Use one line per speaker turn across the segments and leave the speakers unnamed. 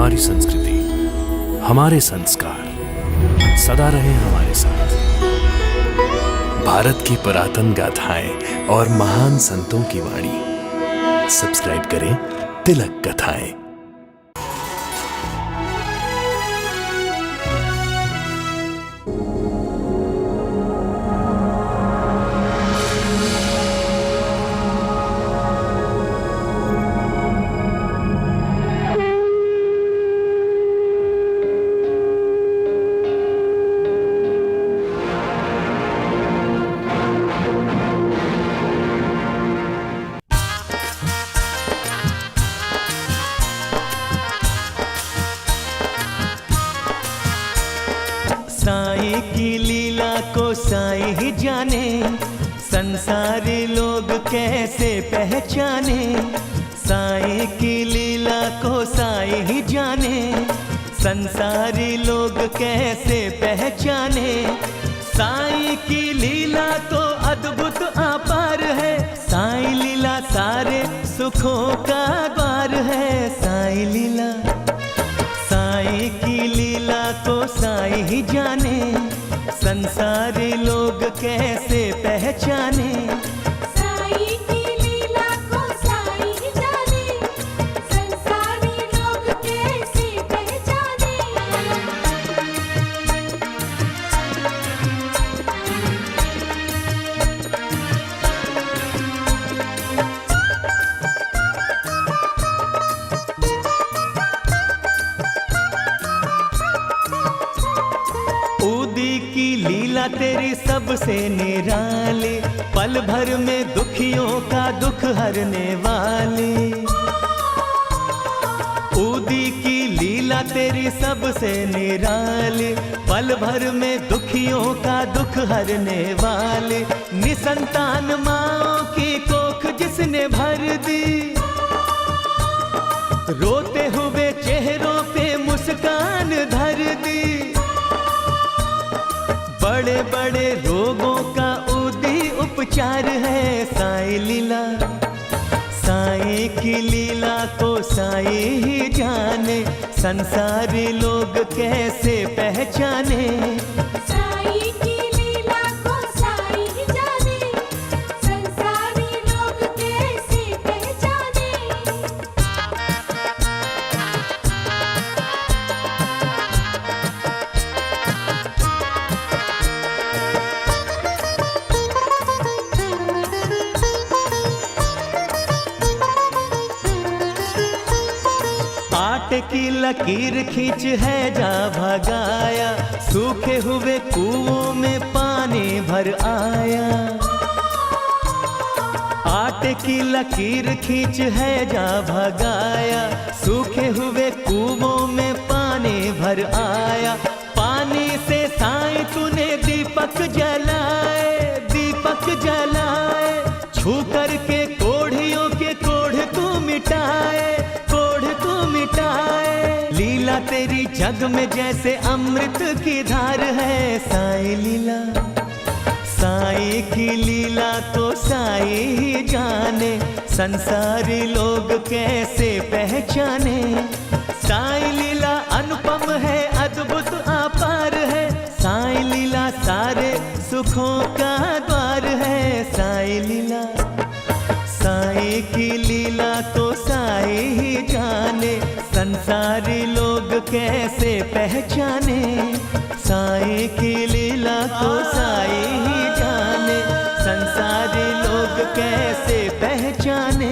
हमारी संस्कृति, हमारे संस्कार सदा रहे हमारे साथ। भारत की पुरातन गाथाएं और महान संतों की वाणी। सब्सक्राइब करें तिलक कथाएं।
साईं की लीला को साईं ही जाने, संसारी लोग कैसे पहचाने। साईं की लीला को साईं ही जाने, संसारी लोग कैसे पहचाने। साईं की लीला तो अद्भुत अपार है, साईं लीला सारे सुखों का द्वार है। साईं लीला, साईं की लीला को साईं ही जाने, संसारी लोग कैसे पहचाने।
साईं की लीला को साईं ही जाने, संसारी लोग कैसे पहचाने।
ऊदी की लीला तेरी सबसे निराली, पल भर में दुखियों का दुख हरने वाली। ऊदी की लीला तेरी सबसे निराली, पल भर में दुखियों का दुख हरने वाली। निसंतान माँओं की कोख जिसने भर दी, रोते हुए चेहरों पे मुस्कान धर दी। बड़े बड़े रोगों का ऊदी उपचार है साईं लीला। साईं की लीला को साईं ही जाने, संसारी लोग कैसे पहचाने।
साईं की लीला को साईं ही जाने, संसारी लोग कैसे पहचाने।
आटे की लकीर खींच है जा भगाया, सूखे हुए कुओं में पानी भर आया। आटे की लकीर खींच है जा भगाया, सूखे हुए कुओं में पानी भर आया। पानी से साईं तूने दीपक जलाए, दीपक जलाए। छू करके कोढ़ियों के कोढ़ तू मिटाए, कोढ़ तू मिटाए। लीला तेरी जग में जैसे अमृत की धार है साईं लीला। साईं की लीला को साईं ही जाने, संसारी लोग कैसे पहचाने। साईं लीला अनुपम है, अद्भुत अपार है। साईं लीला सारे सुखों का द्वार है। साईं लीला, साईं की लीला को साईं ही जाने, संसारी लोग कैसे पहचाने। साईं की लीला को साईं ही जाने, संसारी लोग कैसे पहचाने।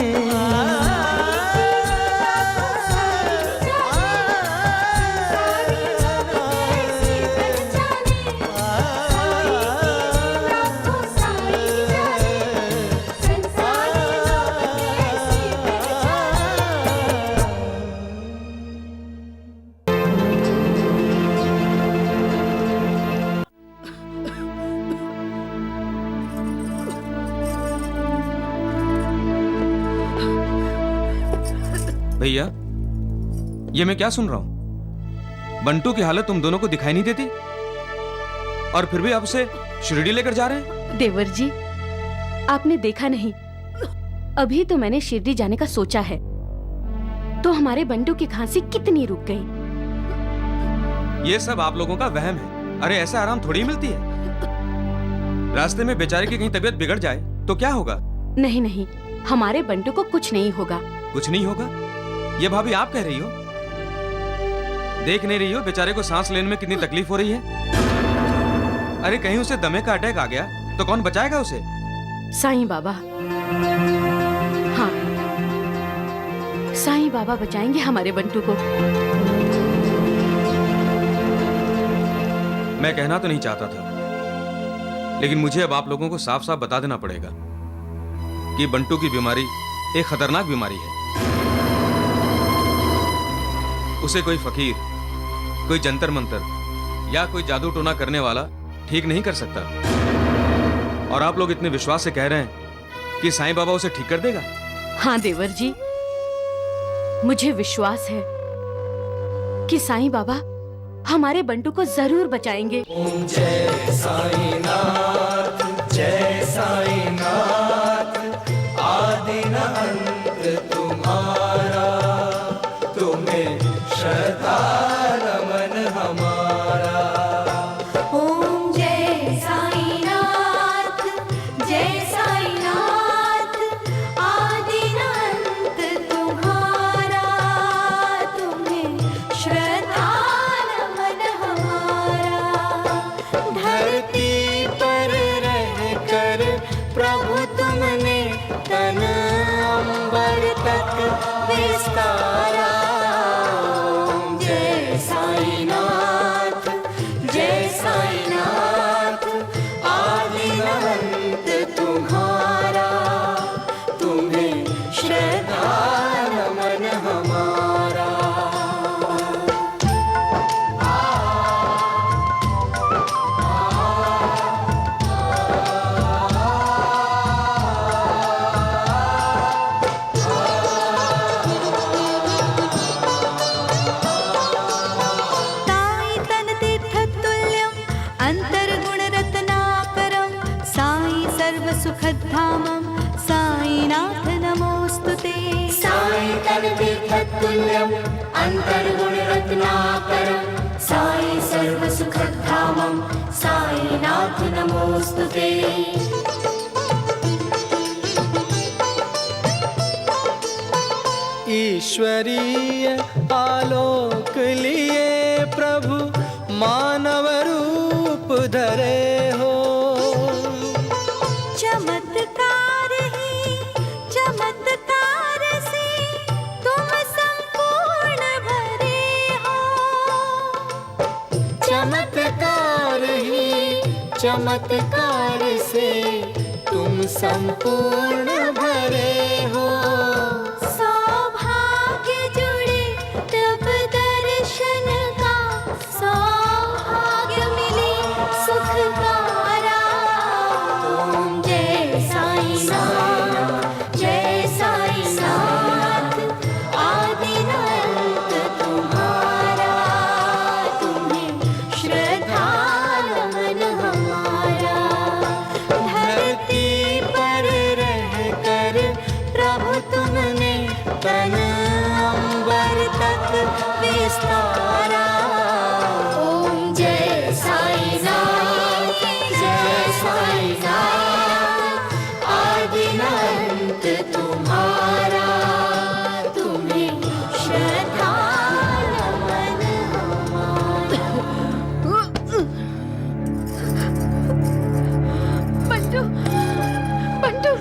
भैया, ये मैं क्या सुन रहा हूं? बंटू की हालत तुम दोनों को दिखाई नहीं देती और फिर भी आप उसे शिरडी लेकर जा रहे हैं?
देवर जी, आपने देखा नहीं, अभी तो मैंने शिरडी जाने का सोचा है। तो हमारे बंटू की खांसी कितनी रुक गई।
ये सब आप लोगों का वहम है। अरे ऐसा आराम थोड़ी मिलती है। रास्ते में बेचारे की कहीं तबीयत बिगड़ जाए तो क्या होगा?
नहीं नहीं, हमारे बंटू को कुछ नहीं होगा।
कुछ नहीं होगा? ये भाभी आप कह रही हो? देख नहीं रही हो बेचारे को सांस लेने में कितनी तकलीफ हो रही है? अरे कहीं उसे दमे का अटैक आ गया तो कौन बचाएगा उसे?
साईं बाबा। हाँ, साईं बाबा बचाएंगे हमारे बंटू को।
मैं कहना तो नहीं चाहता था, लेकिन मुझे अब आप लोगों को साफ साफ बता देना पड़ेगा कि बंटू की बीमारी एक खतरनाक बीमारी है। उसे कोई फकीर, कोई जंतर मंतर या कोई जादू टोना करने वाला ठीक नहीं कर सकता। और आप लोग इतने विश्वास से कह रहे हैं कि साईं बाबा उसे ठीक कर देगा?
हाँ देवर जी, मुझे विश्वास है कि साईं बाबा हमारे बंटू को जरूर बचाएंगे।
ओम जय साईनाथ, जय साईनाथ, आदि न अंत तुम्हारा, तुम्हें श्रद्धा नमन हमारा।
ओम जय साईनाथ, जय साईनाथ, आदि न अंत तुम्हारा, तुम्हें श्रद्धा नमन हमारा।
धरती पर रहकर प्रभु तुमने तन अंबर तक विस्तारा। ओम जय साईनाथ, जय साईनाथ, आदि न अंत तुम्हारा, तुम्हें श्रद्धा नमन हमारा।
ताई तन तीर्थ तुल्यं अंतर्गुण रत्नाकरं, साई सर्व सुखधामं, साईनाथ नमोस्तुते।
साई तन तीर्थ तुल्यं अंतर्गुण रत्नाकरं, साई सर्व सुखधामं, साईनाथ नमोस्तुते।
ईश्वरीय आलोक लिए प्रभु मानव रूप धरे हो।
चमत्कार ही चमत्कार से तुम संपूर्ण भरे हो।
चमत्कार ही चमत्कार से तुम संपूर्ण भरे हो।
सौभाग्य जुड़े तब दर्शन का, सौभाग्य मिले सुख कारा। ओम जय साईनाथ, जय साईनाथ, आदि न अंत तुम्हारा, तुम्हें श्रद्धा नमन हमारा।
धरती पर रहकर प्रभु तुमने तन अंबर तक विस्तारा।
ओम जय साईनाथ, जय साईनाथ, आदि न अंत तुम्हारा, तुम्हें श्रद्धा नमन हमारा।
बंटू, बंटू,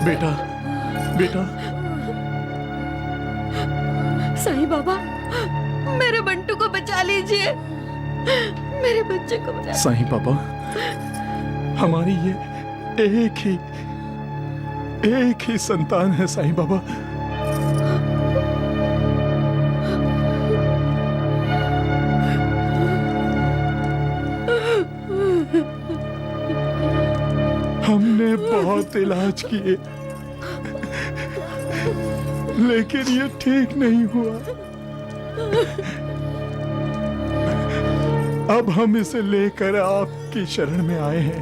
बेटा, बेटा,
साईं बाबा मेरे बंटू को बचा लीजिए, मेरे बच्चे को बचा।
साईं बाबा, हमारी ये एक ही संतान है साईं बाबा। हमने बहुत इलाज किए लेकिन ये ठीक नहीं हुआ। अब हम इसे लेकर आपकी शरण में आए हैं।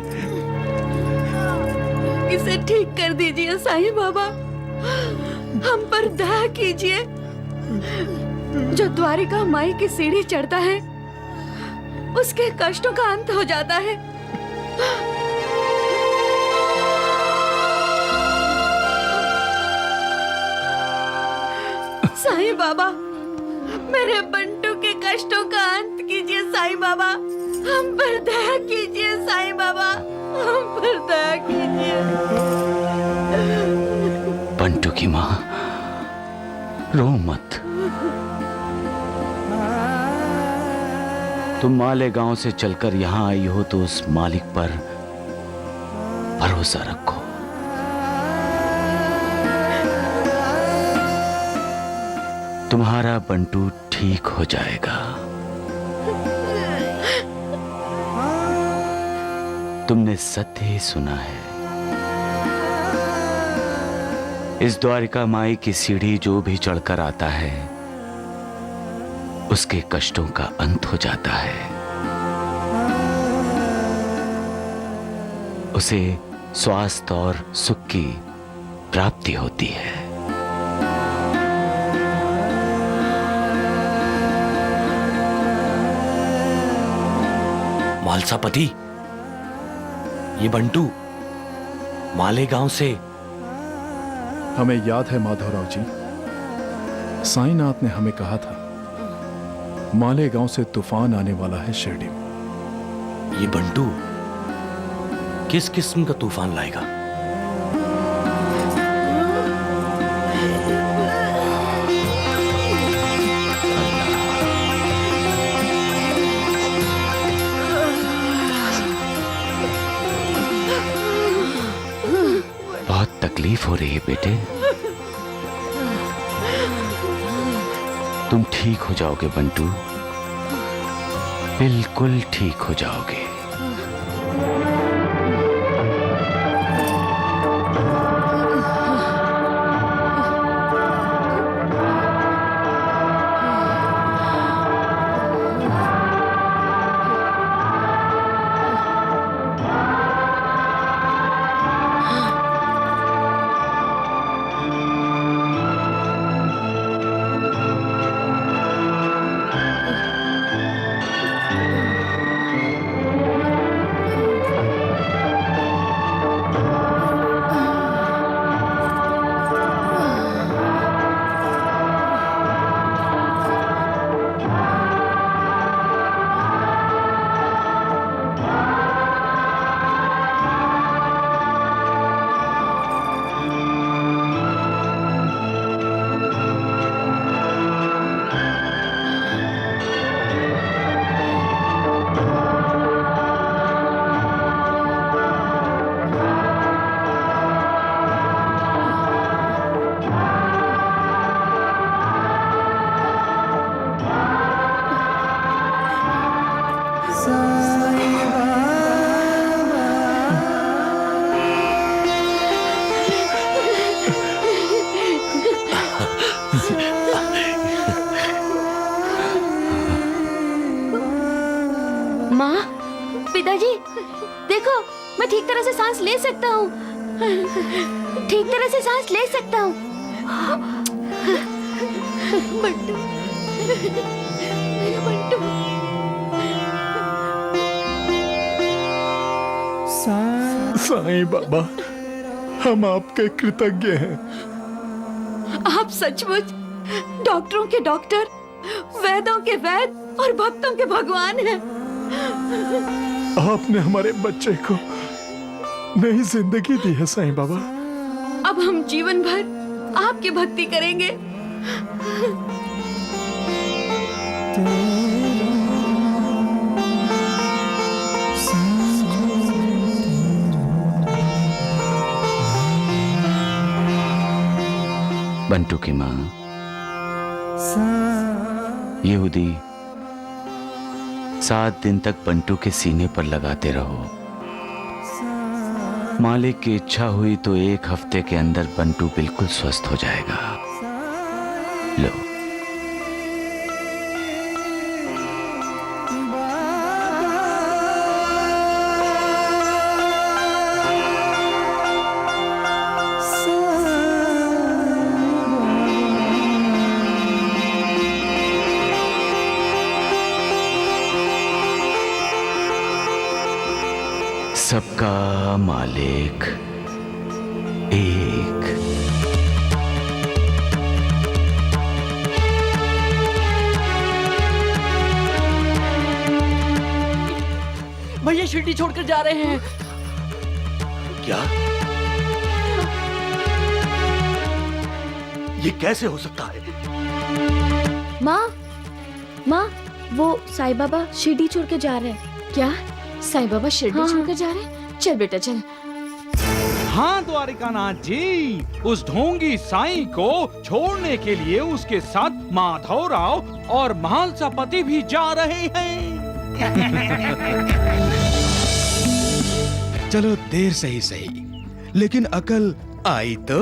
इसे ठीक कर दीजिए साईं बाबा, हम पर दया कीजिए। जो द्वारिका माई की सीढ़ी चढ़ता है उसके कष्टों का अंत हो जाता है। साईं बाबा, मेरे बंटू के कष्टों का अंत कीजिए। साईं बाबा, हम पर दया कीजिए। साईं बाबा, हम पर दया कीजिए।
बंटू की माँ, रो मत। तुम मालेगांव से चलकर यहां आई हो तो उस मालिक पर भरोसा रखो। तुम्हारा बंटू ठीक हो जाएगा। तुमने सत्य ही सुना है। इस द्वारिका माई की सीढ़ी जो भी चढ़कर आता है उसके कष्टों का अंत हो जाता है। उसे स्वास्थ्य और सुख की प्राप्ति होती है।
मालसापति, ये बंटू मालेगांव से।
हमें याद है माधवराव जी, साईनाथ ने हमें कहा था मालेगांव से तूफान आने वाला है शिरडी में।
ये बंटू किस किस्म का तूफान लाएगा?
बहुत तकलीफ हो रही है बेटे। तुम ठीक हो जाओगे बंटू, बिल्कुल ठीक हो जाओगे।
माँ, पिताजी, देखो मैं ठीक तरह से सांस ले सकता हूँ। ठीक तरह से सांस ले सकता हूँ। बंटू, मेरा बंटू।
साईं बाबा, हम आपके कृतज्ञ हैं।
आप सचमुच डॉक्टरों के डॉक्टर, वैद्यों के वैद और भक्तों के भगवान हैं।
आपने हमारे बच्चे को नई जिंदगी दी है साईं बाबा।
अब हम जीवन भर आपकी भक्ति करेंगे।
बंटू की माँ, यहूदी 7 दिन तक बंटू के सीने पर लगाते रहो। मालिक की इच्छा हुई तो 1 हफ्ते के अंदर बंटू बिल्कुल स्वस्थ हो जाएगा। लो, सबका मालिक एक।
भैया शिरडी छोड़कर जा रहे हैं।
क्या? ये कैसे हो सकता है?
माँ, माँ, वो साईं बाबा शिरडी छोड़ के जा रहे हैं। क्या? साईं बाबा शिरडी छोड़ के जा रहे हैं? चल बेटा चल।
हाँ द्वारिकानाथ जी, उस ढोंगी साईं को छोड़ने के लिए उसके साथ माधवराव और महालसा पति भी जा रहे हैं।
चलो देर से ही सही, लेकिन अकल आई तो।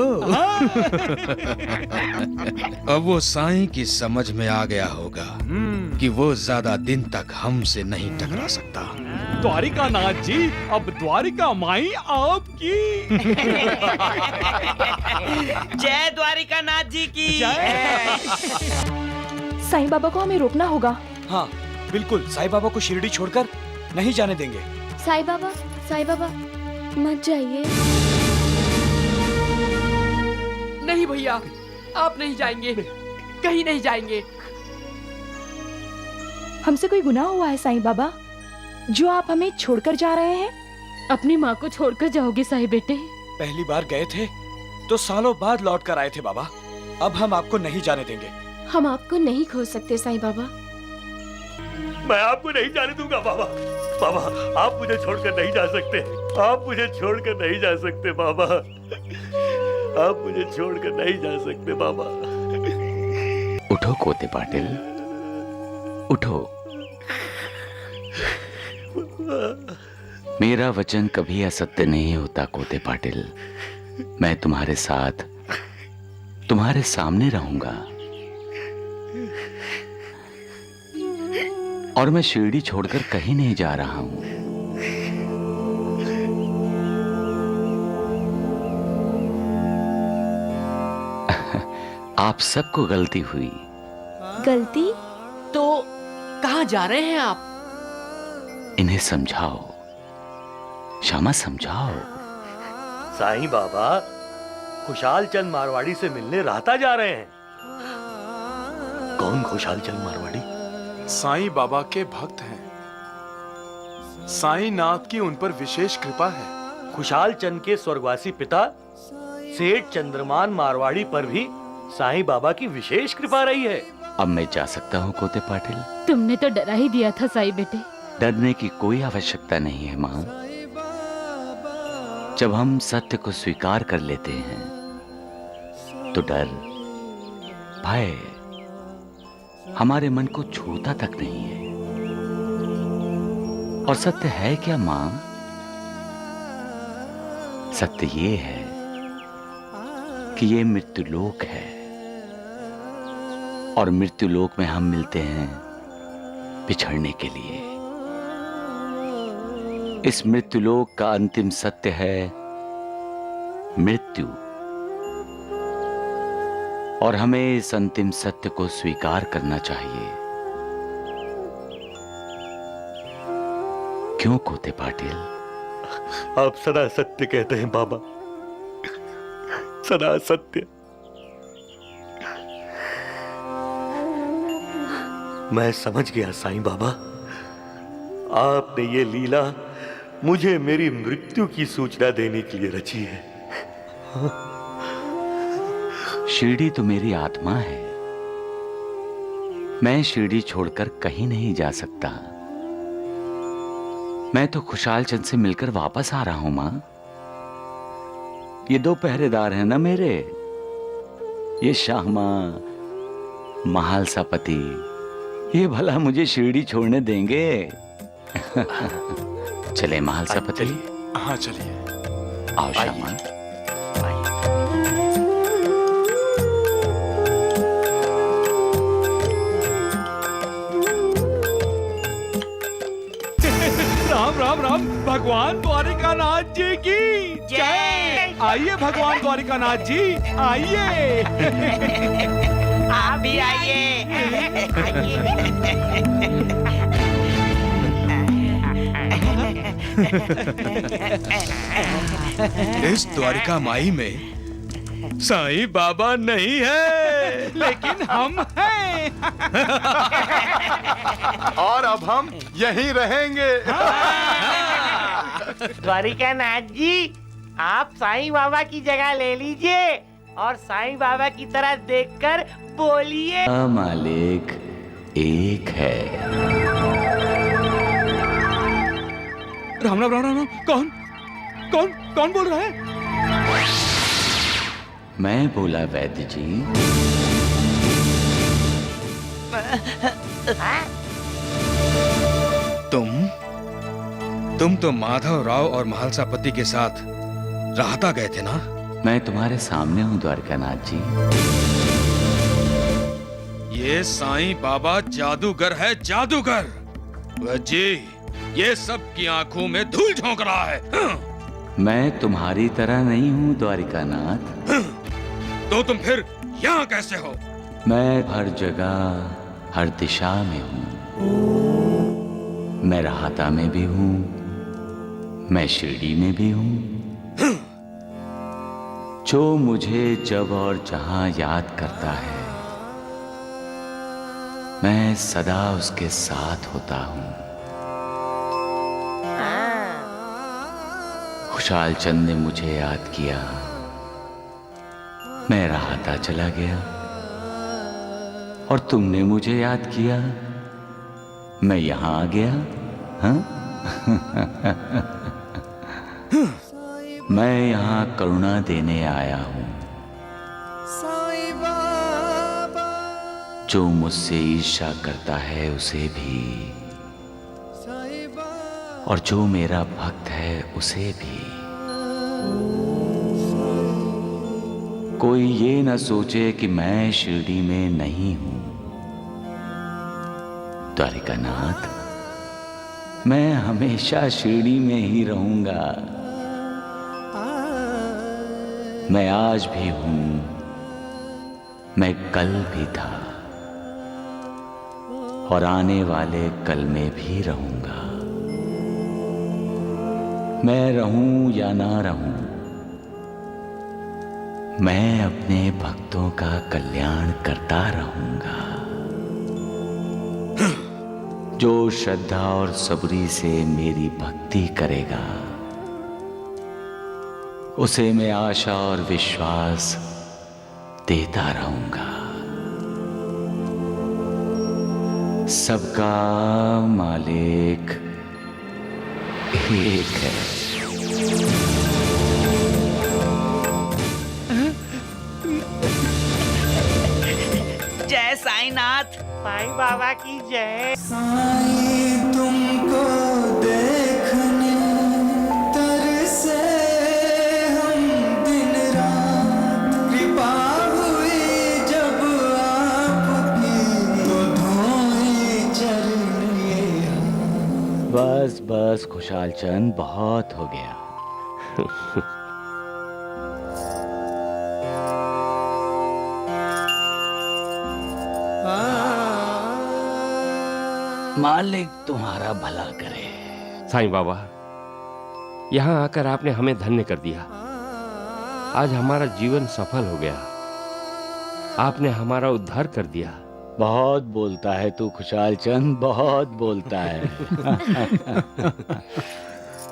अब वो साईं की समझ में आ गया होगा कि वो ज्यादा दिन तक हमसे नहीं टकरा सकता।
द्वारिकानाथ जी, अब द्वारिका माई आपकी।
जय द्वारिकानाथ जी की
जय।
साईं बाबा को हमें रोकना होगा।
हाँ बिल्कुल, साईं बाबा को शिरडी छोड़कर नहीं जाने देंगे।
साईं बाबा मत जाइए।
नहीं भैया, आप नहीं जाएंगे, कहीं नहीं जाएंगे। हमसे कोई गुनाह हुआ है साईं बाबा, जो आप हमें छोड़कर जा रहे हैं?
अपनी माँ को छोड़कर जाओगे साईं बेटे?
पहली बार गए थे तो सालों बाद लौट कर आए थे बाबा। अब हम आपको नहीं जाने देंगे।
हम आपको नहीं खो सकते साईं बाबा।
मैं आपको नहीं जाने दूंगा बाबा। बाबा, आप मुझे छोड़कर नहीं जा सकते। आप मुझे छोड़कर नहीं जा सकते बाबा। आप मुझे छोड़कर नहीं जा सकते बाबा।
उठो कोते पाटिल, उठो। मेरा वचन कभी असत्य नहीं होता कोते पाटिल। मैं तुम्हारे साथ, तुम्हारे सामने रहूंगा। और मैं शिरडी छोड़कर कहीं नहीं जा रहा हूं। आप सबको गलती हुई।
गलती?
तो कहाँ जा रहे हैं आप?
इन्हें समझाओ, श्यामा समझाओ।
साईं बाबा खुशाल चंद मारवाड़ी से मिलने राहता जा रहे हैं। कौन खुशाल चंद मारवाड़ी?
साईं बाबा के भक्त हैं। साईं नाथ की उन पर विशेष कृपा है।
खुशाल चंद के स्वर्गवासी पिता सेठ चंद्रमान मारवाड़ी पर भी साईं बाबा की विशेष कृपा रही है।
अब मैं जा सकता हूँ कोते पाटिल?
तुमने तो डरा ही दिया था साईं बेटे।
डरने की कोई आवश्यकता नहीं है माँ। जब हम सत्य को स्वीकार कर लेते हैं तो डर, भय हमारे मन को छूता तक नहीं है। और सत्य है क्या माँ? सत्य ये है कि ये मृत्युलोक है, और मृत्युलोक में हम मिलते हैं बिछड़ने के लिए। इस मृत्युलोक का अंतिम सत्य है मृत्यु, और हमें इस अंतिम सत्य को स्वीकार करना चाहिए। क्यों कोते पाटिल?
आप सदा सत्य कहते हैं बाबा, सदा सत्य। मैं समझ गया साईं बाबा, आपने ये लीला मुझे मेरी मृत्यु की सूचना देने के लिए रची है।
शिरडी तो मेरी आत्मा है। मैं शिरडी छोड़कर कहीं नहीं जा सकता। मैं तो खुशाल चंद से मिलकर वापस आ रहा हूं मां। ये दो पहरेदार हैं ना मेरे, ये शाहमा, महालसा पति, ये भला मुझे शिरडी छोड़ने देंगे? चले महालसा पति।
हाँ चलिए।
आओ शाहमा।
राम राम राम, भगवान द्वारिकानाथ जी की जय। आइए भगवान द्वारिकानाथ जी, आइए।
आप भी आइए।
इस द्वारिका माई में साईं बाबा नहीं है,
लेकिन हम हैं।
और अब हम यहीं रहेंगे।
द्वारिका नाथ जी, आप साईं बाबा की जगह ले लीजिए और साईं बाबा की तरह देखकर बोलिए।
मालिक एक है।
राम राम राम राम। कौन कौन कौन बोल रहा है?
मैं बोला वैद्य जी।
तुम तो माधव राव और महालसापति के साथ राहता गए थे ना?
मैं तुम्हारे सामने हूँ द्वारकानाथ जी।
ये साईं बाबा जादूगर है, जादूगर। वह जी ये सब की आंखों में धूल झोंक रहा है।
मैं तुम्हारी तरह नहीं हूँ द्वारिकानाथ।
तो तुम फिर यहाँ कैसे हो?
मैं हर जगह हर दिशा में हूँ। मैं राहता में भी हूँ, मैं शिरडी में भी हूँ। जो मुझे जब और जहां याद करता है, मैं सदा उसके साथ होता हूँ। खुशाल चंद ने मुझे याद किया, मैं राहता चला गया। और तुमने मुझे याद किया, मैं यहां आ गया। हाँ? मैं यहाँ करुणा देने आया हूँ। जो मुझसे ईर्ष्या करता है उसे भी, और जो मेरा भक्त है उसे भी। कोई ये न सोचे कि मैं शिरडी में नहीं हूँ। द्वारिकानाथ, मैं हमेशा शिरडी में ही रहूंगा। मैं आज भी हूं, मैं कल भी था, और आने वाले कल में भी रहूंगा। मैं रहूं या ना रहूं, मैं अपने भक्तों का कल्याण करता रहूंगा। जो श्रद्धा और सबरी से मेरी भक्ति करेगा, उसे मैं आशा और विश्वास देता रहूंगा। सबका मालिक एक है।
जय साईनाथ। साईं बाबा की जय।
साईं तुमको देखने तरसे हम दिन रात। कृपा हुई जब आपकी तो धोए चरण ये।
बस बस खुशाल चंद, बहुत हो गया। मालिक तुम्हारा भला करे।
साईं बाबा, यहाँ आकर आपने हमें धन्य कर दिया। आज हमारा जीवन सफल हो गया। आपने हमारा उद्धार कर दिया।
बहुत बोलता है तू खुशाल चंद, बहुत बोलता है।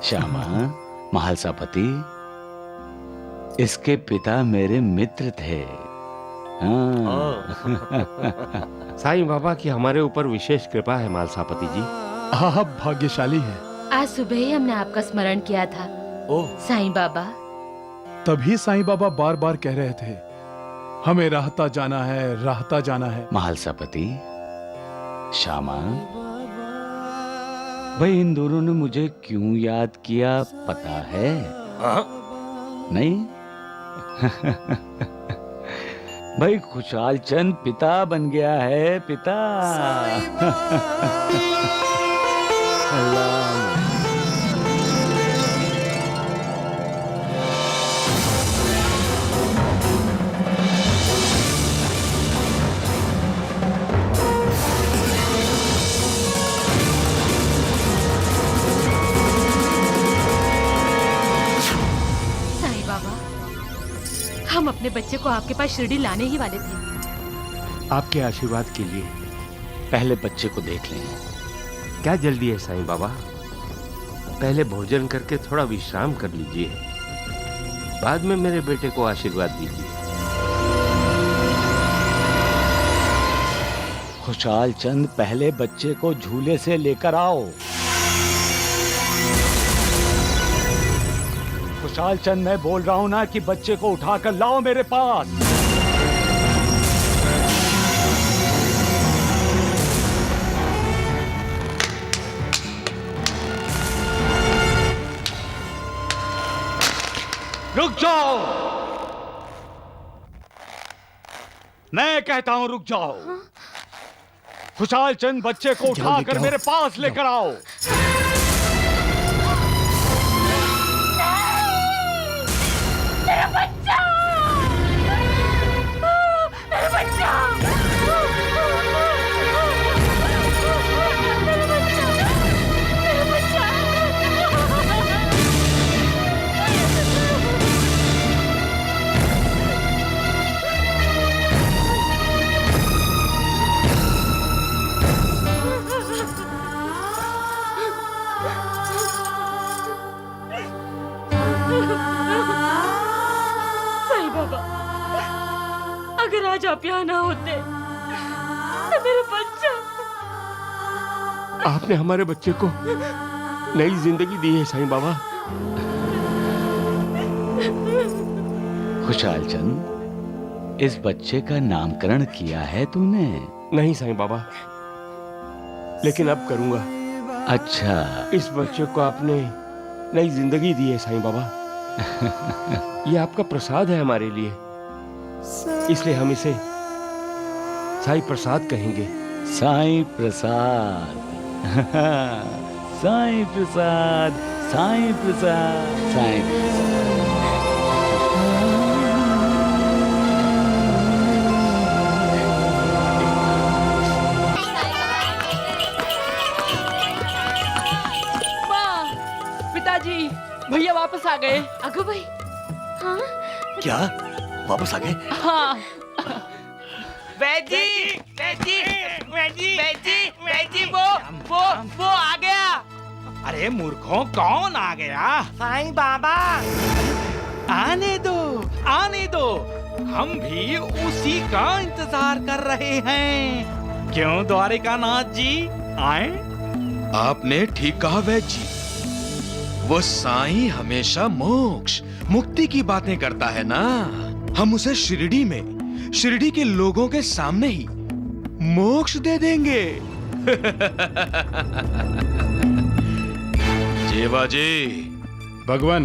श्यामा, महालसापति, इसके पिता मेरे मित्र थे। हाँ।
साईं बाबा की हमारे ऊपर विशेष कृपा है मालसापति जी।
आप भाग्यशाली हैं।
आज सुबह ही हमने आपका स्मरण किया था। साईं बाबा।
तभी साईं बाबा बार बार कह रहे थे, हमें राहता जाना है, राहता जाना है।
महालसापति, श्यामा, भाई इन दोनों ने मुझे क्यों याद किया पता है? नहीं? भाई खुशाल चंद पिता बन गया है, पिता। अल्लाह।
अपने बच्चे को आपके पास शिरडी लाने ही वाले थे।
आपके आशीर्वाद के लिए पहले बच्चे को देख लें। क्या जल्दी है साईं बाबा? पहले भोजन करके थोड़ा विश्राम कर लीजिए, बाद में मेरे बेटे को आशीर्वाद दीजिए।
खुशहाल चंद, पहले बच्चे को झूले से लेकर आओ। खुशहाल चंद, मैं बोल रहा हूं ना कि बच्चे को उठाकर लाओ मेरे पास। रुक जाओ, मैं कहता हूं रुक जाओ। खुशहाल चंद, बच्चे को उठाकर मेरे पास लेकर आओ।
मेरा बच्चा, मेरा बच्चा,
साईं बाबा, अगर आज आप यहाँ ना होते तो मेरा बच्चा।
आपने हमारे बच्चे को नई जिंदगी दी है साईं बाबा।
खुशहाल चंद, इस बच्चे का नामकरण किया है तूने?
नहीं साईं बाबा, लेकिन अब करूंगा।
अच्छा,
इस बच्चे को आपने नई जिंदगी दी है साईं बाबा। ये आपका प्रसाद है हमारे लिए, इसलिए हम इसे साईं प्रसाद कहेंगे।
साईं प्रसाद, साईं प्रसाद, साईं प्रसाद, साईं प्रसाद।
पिताजी, भैया वापस आ गए।
अगो भाई, हाँ?
क्या वापस आ गए?
हाँ।
बैजी, बैजी, बैजी, बैजी, बैजी, वो आ गया।
अरे मूर्खों, कौन आ गया?
साईं बाबा।
आने दो, आने दो, हम भी उसी का इंतजार कर रहे हैं। क्यों द्वारिकानाथ जी, आए?
आपने ठीक कहा वैद्य जी, वो साईं हमेशा मोक्ष मुक्ति की बातें करता है ना। हम उसे शिरडी में, शिरडी के लोगों के सामने ही मोक्ष दे देंगे। जेवा जी।
भगवान,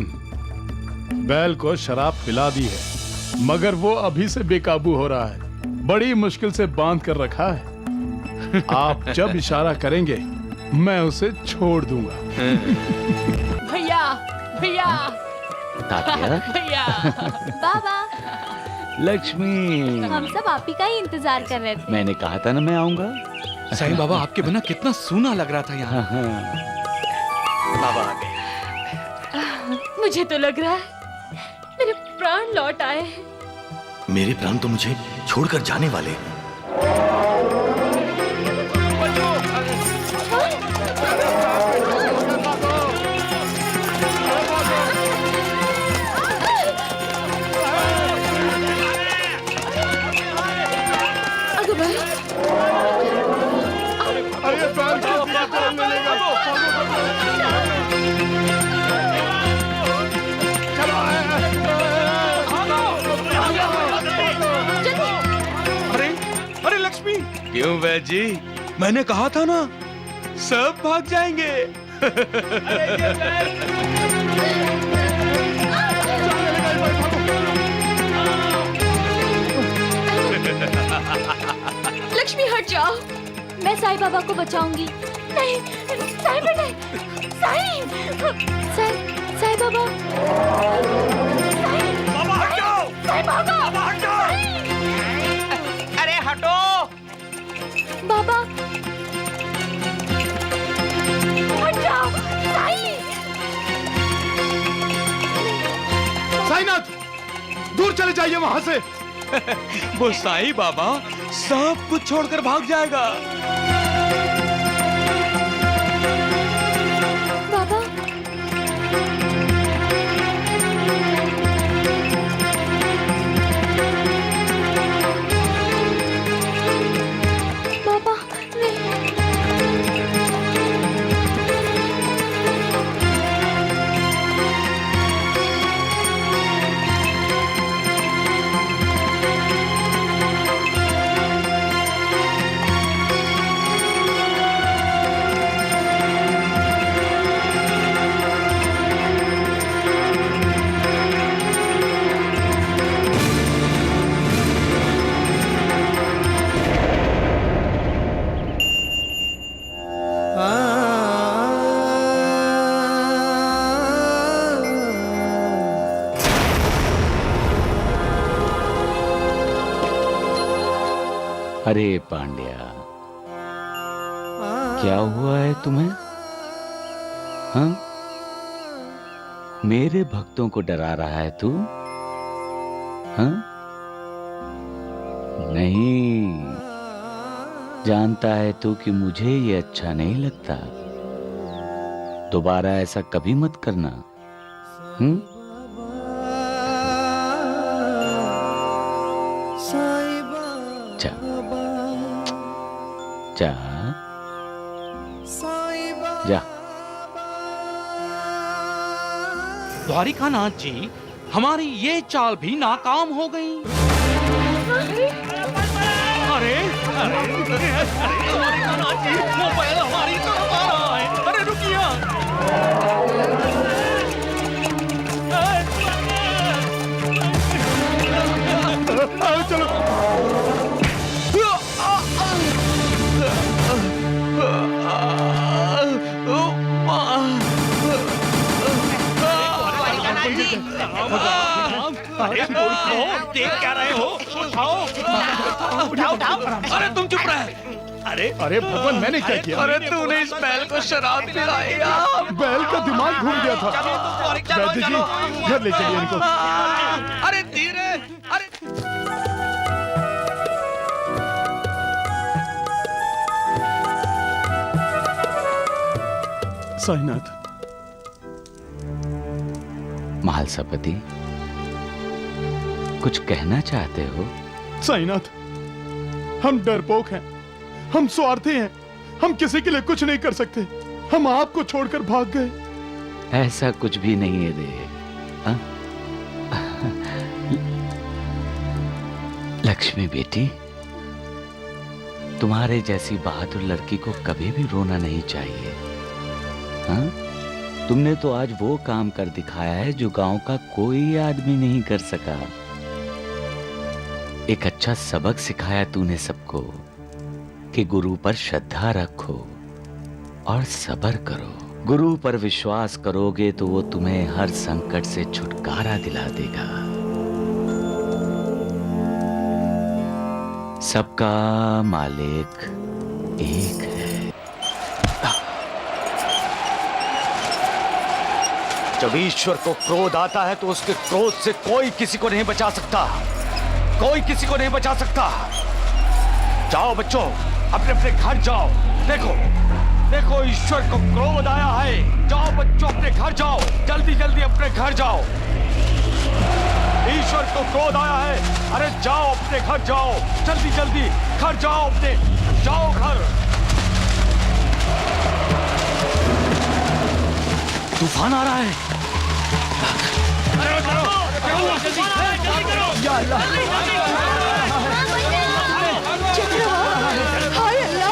बैल को शराब पिला दी है, मगर वो अभी से बेकाबू हो रहा है। बड़ी मुश्किल से बांध कर रखा है। आप जब इशारा करेंगे मैं उसे छोड़ दूंगा।
भैया, भैया,
भैया,
बाबा,
लक्ष्मी,
हम सब आप ही का ही इंतजार कर रहे थे।
मैंने कहा था ना मैं आऊंगा।
साईं बाबा, आपके बिना कितना सूना लग रहा था यहाँ।
बाबा आ गए।
मुझे तो लग रहा है मेरे प्राण लौट आए हैं।
मेरे प्राण तो मुझे छोड़कर जाने वाले।
अगो भाई,
अरे बैल को मिलेगा।
अरे लक्ष्मी।
क्यों वैद्य जी, मैंने कहा था ना, सब भाग जाएंगे।
लक्ष्मी हट जाओ।
मैं साईं बाबा को बचाऊंगी।
नहीं, साईं बेटे, साईं,
साईं बाबा,
बाबा हट जाओ।
साईं बाबा,
बाबा हट जाओ। अरे हटो।
बाबा,
हट जाओ। साईं,
साईनाथ, दूर चले जाइए वहां से।
वो साईं बाबा सब कुछ छोड़कर भाग जाएगा।
बाबा बाबा नहीं।
अरे पांड्या, क्या हुआ है तुम्हें? हाँ, मेरे भक्तों को डरा रहा है तू? हाँ, नहीं जानता है तू कि मुझे ये अच्छा नहीं लगता। दोबारा ऐसा कभी मत करना। जा जा।
द्वारिकानाथ जी, हमारी ये चाल भी नाकाम हो गई। अरे द्वारिकानाथ जी, वो बैल हमारी तरफ आ रहा है। अरे रुकिए।
चलो
देख क्या रहे हो? उठाओ। अरे तुम चुप रहे।
अरे भगवान, मैंने क्या किया?
अरे तूने इस बैल को शराब पिलाई।
बैल का दिमाग घूम गया था। वैद्य जी, घर ले चलिए इनको।
अरे धीरे। अरे
साईनाथ।
महालसापति, कुछ कहना चाहते हो?
साईनाथ, हम डरपोक हैं, हम स्वार्थी हैं, हम किसी के लिए कुछ नहीं कर सकते। हम आपको छोड़कर भाग गए।
ऐसा कुछ भी नहीं है रे। हाँ? लक्ष्मी बेटी, तुम्हारे जैसी बहादुर लड़की को कभी भी रोना नहीं चाहिए। हाँ? तुमने तो आज वो काम कर दिखाया है जो गांव का कोई आदमी नहीं कर सका। एक अच्छा सबक सिखाया तूने सबको कि गुरु पर श्रद्धा रखो और सब्र करो। गुरु पर विश्वास करोगे तो वो तुम्हें हर संकट से छुटकारा दिला देगा। सबका मालिक एक है।
जब ईश्वर को क्रोध आता है तो उसके क्रोध से कोई किसी को नहीं बचा सकता। कोई किसी को नहीं बचा सकता। जाओ बच्चों, अपने अपने घर जाओ। देखो देखो, ईश्वर को क्रोध आया है। जाओ बच्चों, अपने घर जाओ। जल्दी जल्दी अपने घर जाओ। ईश्वर को क्रोध आया है। अरे जाओ, अपने घर जाओ। जल्दी जल्दी घर जाओ, अपने जाओ घर।
तूफान आ रहा है।
अरे करो, जल्दी करो।
या अल्लाह, हाय अल्लाह।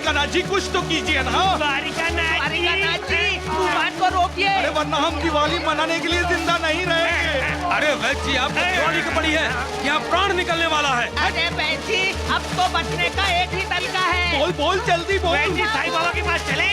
द्वारिकानाथ जी कुछ तो कीजिए ना।
द्वारिकानाथ जी तूफान को रोकिए।
अरे वरना हम दिवाली मनाने के लिए जिंदा नहीं रहेंगे। अरे वैद्य जी आपको दिवाली की पड़ी है, यहाँ प्राण निकलने वाला है।
अरे वैद्य जी अब तो बचने का एक ही तरीका है।
बोल बोल जल्दी बोल।
वैद्य जी साईं बाबा के पास चले।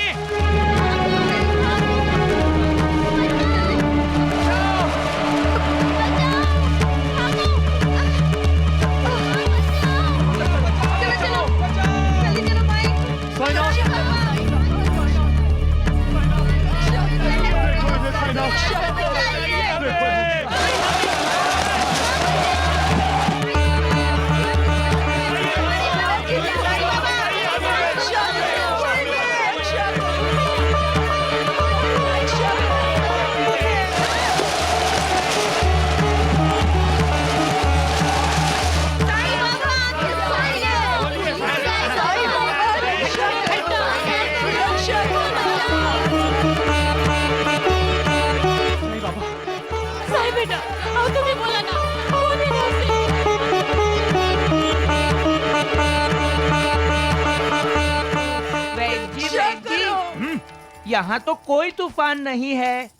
यहाँ तो कोई तूफान नहीं है।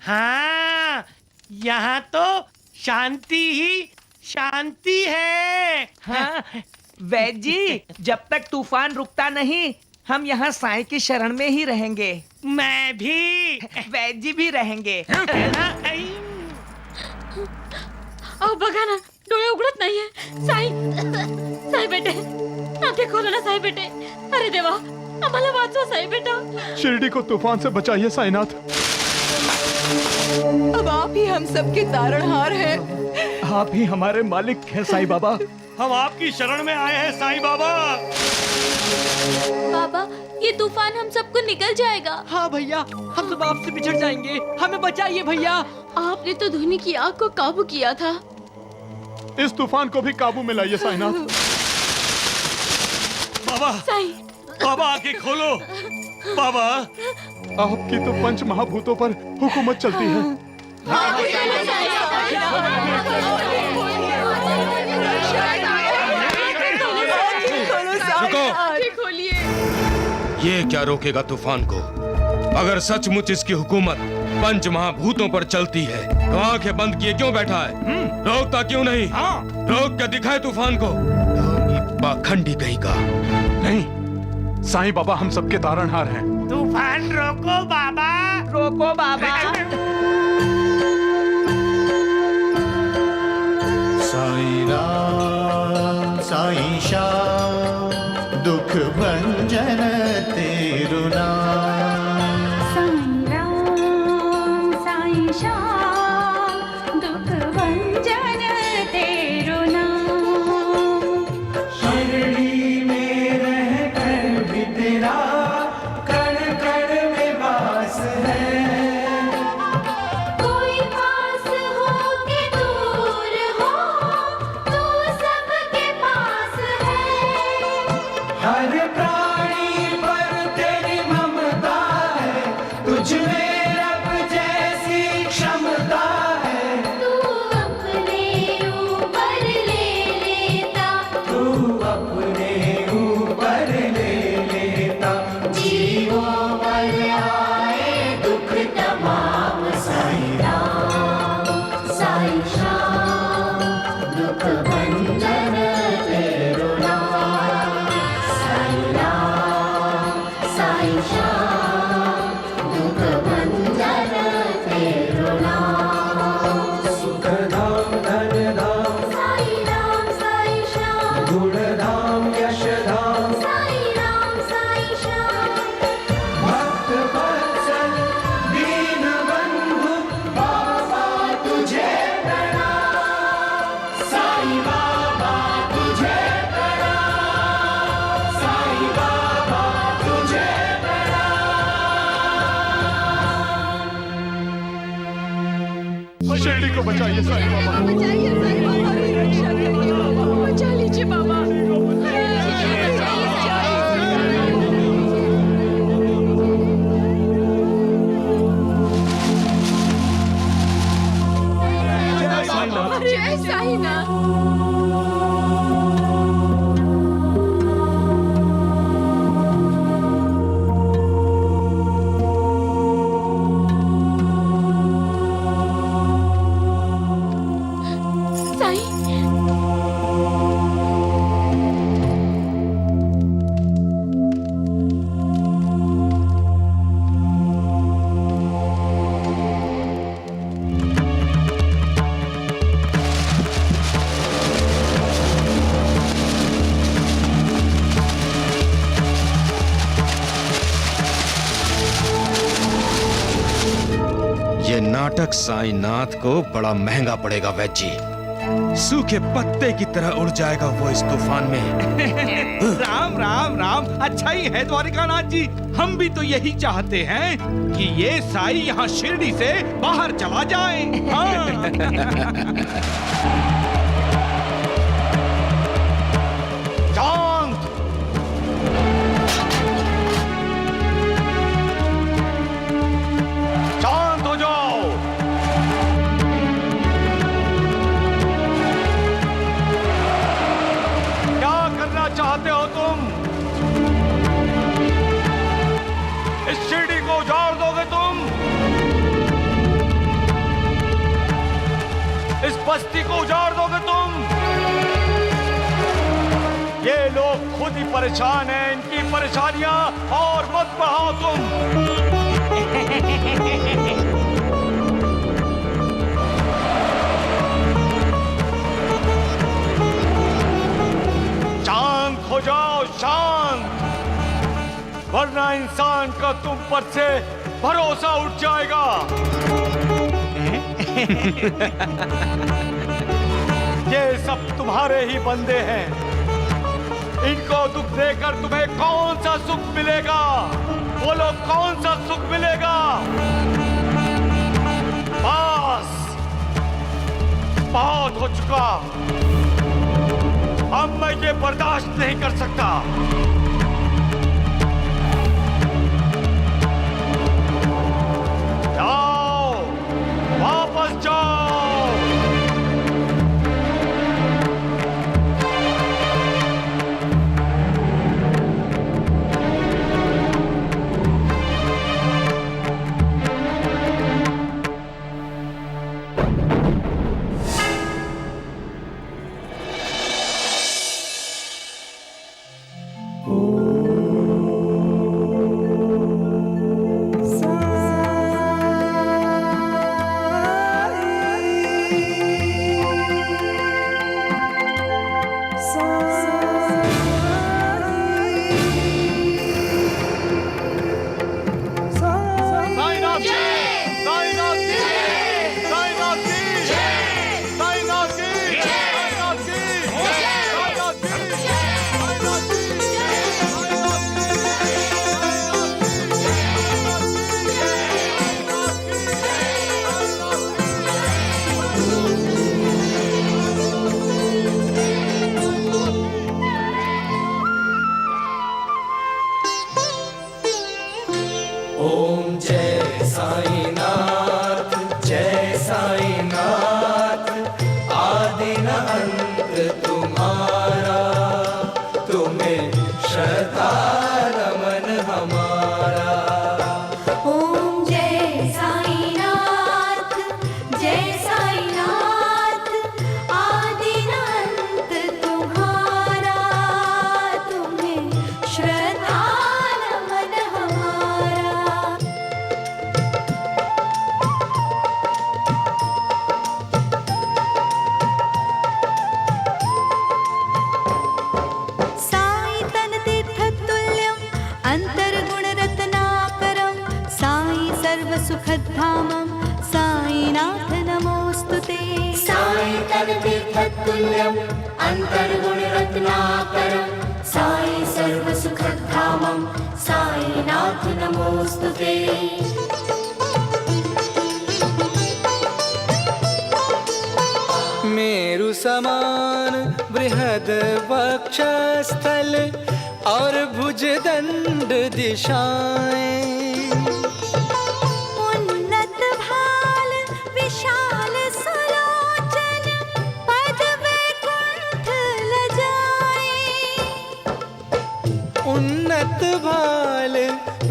हाँ, यहाँ तो शांति ही शांति है। हाँ, वैद्य जी जब तक तूफान रुकता नहीं हम यहाँ साईं की शरण में ही रहेंगे। मैं भी, वैद्य जी भी रहेंगे।
अहो बघा ना, डोळे उघडत नाहीये। साई, साई बेटे, आंखें खोलो ना साई बेटे। अरे देवा, आम्हाला वाचवा साई बेटा।
शिरडी को तूफान से बचाइए साईनाथ।
अब आप ही हम सबके तारणहार हैं।
आप ही हमारे मालिक हैं साईं बाबा।
हम आपकी शरण में आए हैं साईं बाबा।
बाबा, ये तूफान हम सबको निकल जाएगा।
हाँ भैया, हम सब आपसे बिछड़ जाएंगे। हमें बचाइए भैया।
आपने तो धुनी की आग को काबू किया था।
इस तूफान को भी काबू में लाइए साईनाथ।
बाबा,
साई,
बाबा आंखें खोलो। बाबा,
आपकी तो पंच महाभूतों पर हुकूमत चलती है।
रुको। ये क्या रोकेगा तूफान को? अगर सचमुच इसकी हुकूमत पंच महाभूतों पर चलती है तो आंखें बंद किए क्यों बैठा है? रोकता क्यों नहीं? रोक के दिखाए तूफान को। पाखंडी कहीं का।
नहीं, साईं बाबा हम सबके तारणहार हैं।
तूफान रोको बाबा, रोको बाबा।
साईं राम साईं श्याम दुख भंजन तेरु नाम।
साईं राम साईं श्याम दुख भंजन तेरु नाम।
शिरडी में रहकर भी तेरा कण कण में वास है।
कोई पास हो के दूर हो, तू सबके पास है।
हर प्राणी पर तेरी ममता है, तुझ में रब जैसी क्षमता है।
तू अपने ऊपर ले लेता,
तू अपने ऊपर ले लेता, जीवों पर आए दुख तमाम। साईं राम
साईं श्याम दुख भंजन तेरु नाम। साईं राम साईं श्याम दुख भंजन तेरु नाम।
सुख धाम धन धाम
साईं राम साईं श्याम
गुण धाम यश धाम
साईं राम साईं श्याम।
भक्त वत्सल दीन बंधु बाबा तुझे प्रणाम। साईं बाबा तुझे प्रणाम। साईं बाबा तुझे
शिरडी को बचाइए साईं बाबा।
बचाइए साईं बाबा, रक्षा करिए बाबा। बचा लीजिए बाबा। जय साईनाथ।
भटक साईनाथ को बड़ा महंगा पड़ेगा वैद्य जी। सूखे पत्ते की तरह उड़ जाएगा वो इस तूफान में।
राम राम राम, अच्छा ही है द्वारिकानाथ जी। हम भी तो यही चाहते हैं कि ये साई यहाँ शिरडी से बाहर चला जाए। हाँ।
शांत, शांत हो जाओ। क्या करना चाहते हो तुम? इस शिरडी को उजाड़ दोगे तुम? इस बस्ती को उजाड़ दोगे तुम? ये लोग खुद ही परेशान हैं, इनकी परेशानियां और मत बढ़ाओ तुम। शांत हो जाओ, शांत, वरना इंसान का तुम पर से भरोसा उठ जाएगा। ये सब तुम्हारे ही बंदे हैं। इनको दुख देकर तुम्हें कौन सा सुख मिलेगा? बोलो, कौन सा सुख मिलेगा? बस, बहुत हो चुका। अब मैं ये बर्दाश्त नहीं कर सकता। जाओ, वापस जाओ।
ओम जय साईनाथ, जय साईनाथ। आदि न अंत तुम्हारा, तुम्हें श्रद्धा नमन हमारा।
ओम जय साईनाथ, जय साईनाथ। आदि न अंत तुम्हारा, तुम्हें श्रद्धा नमन हमारा। साई तन तीर्थ तुल्यं अंतर्गुण रत्नाकरं, साई सर्व सुखधामं, साईनाथ नमोस्तुते।
साई तन तीर्थ तुल्यं अंतर्गुण रत्नाकरं, साई सर्व सुखधामं, साईनाथ नमोस्तुते।
मेरु समान बृहद वक्षस्थल और भुजदंड दिशाएं,
उन्नत भाल विशाल सुलोचन, पद वैकुंठ लजाए।
उन्नत भाल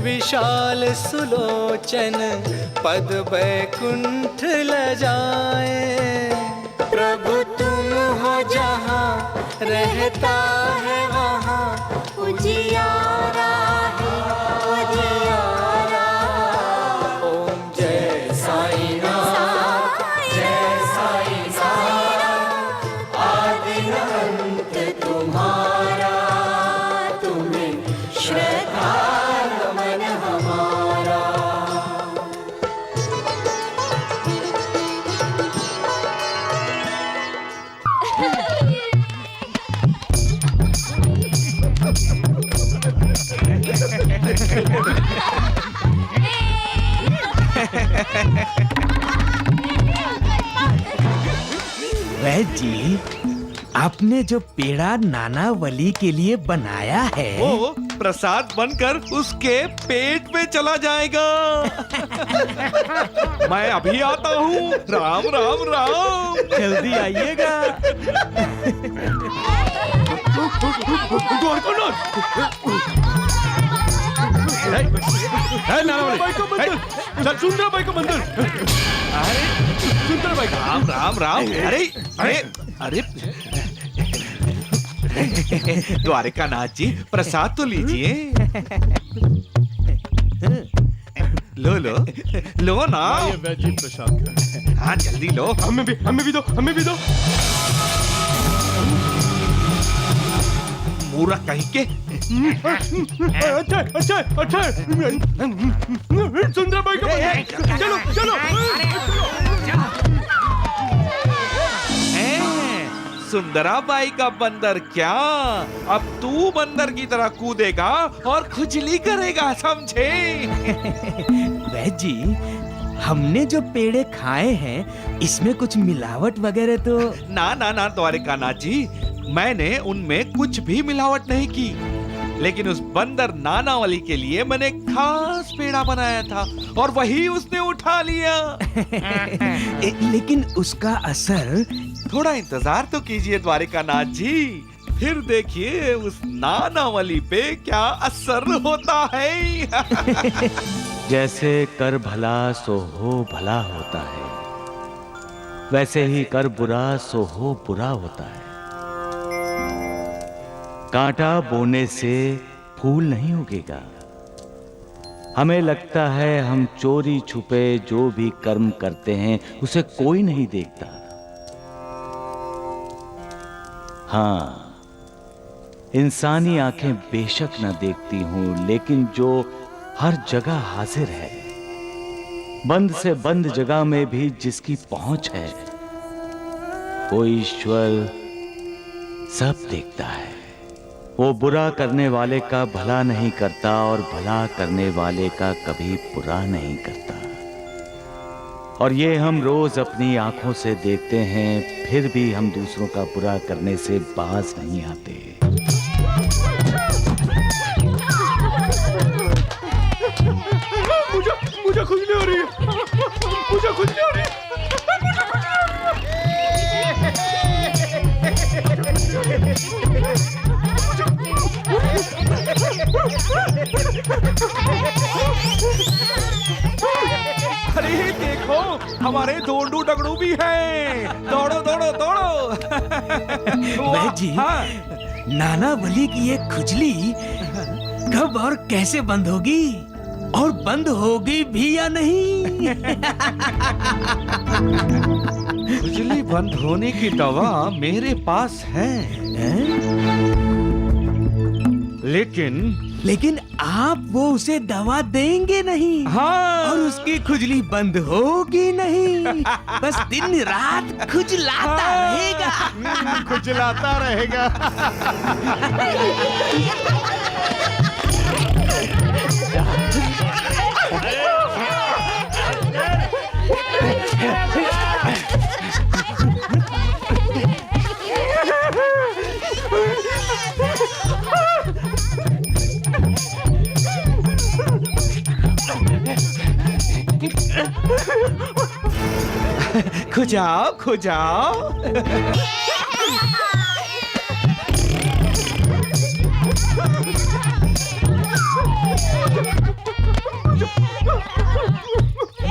विशाल सुलोचन, पद वैकुंठ लजाए। प्रभु तुम हो जहाँ, रहता है वहाँ
उजियारा है उजियारा।
ओम जय साईनाथ, जय साईनाथ। आदि न अंत तुम्हारा, तुम्हें श्रद्धा नमन हमारा।
वैद्य जी, आपने जो पेड़ा नाना वली के लिए बनाया है
वो प्रसाद बनकर उसके पेट में चला जाएगा। मैं अभी आता हूँ। राम राम राम।
जल्दी आइएगा।
सुंदर भाई को बंदर। सुंदर भाई
राम राम राम। अरे अरे अरे द्वारिका नाथ जी, प्रसाद तो लीजिए। लो लो लो ना।
ये वैजी प्रसाद का।
हाँ जल्दी लो।
हमें भी दो, हमें भी दो।
मूर्ख कहीं के।
अच्छा अच्छा अच्छा। सुंदर भाई को चलो चलो।
सुंदरा बाई का बंदर क्या? अब तू बंदर की तरह कूदेगा और खुजली करेगा, समझे?
वैद्य जी, हमने जो पेड़े खाए हैं इसमें कुछ मिलावट वगैरह तो?
ना ना ना द्वारिका नाथ जी, मैंने उनमें कुछ भी मिलावट नहीं की, लेकिन उस बंदर नानावली के लिए मैंने खास पेड़ा बनाया था और वही उसने उठा लिया।
लेकिन उसका असर?
थोड़ा इंतजार तो कीजिए द्वारिका नाथ जी, फिर देखिए उस नानावली पे क्या असर होता है।
जैसे कर भला सो हो भला होता है, वैसे ही कर बुरा सो हो बुरा होता है। कांटा बोने से फूल नहीं उगेगा। हमें लगता है हम चोरी छुपे जो भी कर्म करते हैं उसे कोई नहीं देखता। हाँ, इंसानी आंखें बेशक न देखती हूं, लेकिन जो हर जगह हाजिर है, बंद से बंद जगह में भी जिसकी पहुंच है, वो ईश्वर सब देखता है। वो बुरा करने वाले का भला नहीं करता और भला करने वाले का कभी बुरा नहीं करता। और ये हम रोज अपनी आंखों से देखते हैं, फिर भी हम दूसरों का बुरा करने से बाज नहीं आते।
मुझे खुजली हो रही है। मुझे खुजली हो रही है।
अरे देखो, हमारे दोंडू डगड़ू भी हैं। दौड़ो दौड़ो दौड़ो।
वैद्य जी, नाना वली की ये खुजली कब और कैसे बंद होगी, और बंद होगी भी या नहीं?
खुजली बंद होने की दवा मेरे पास है।
लेकिन आप वो उसे दवा देंगे नहीं।
हाँ।
और उसकी खुजली बंद होगी नहीं। बस दिन रात खुजलाता रहेगा।
खुजलाता रहेगा।
खुजाओ खुजाओ।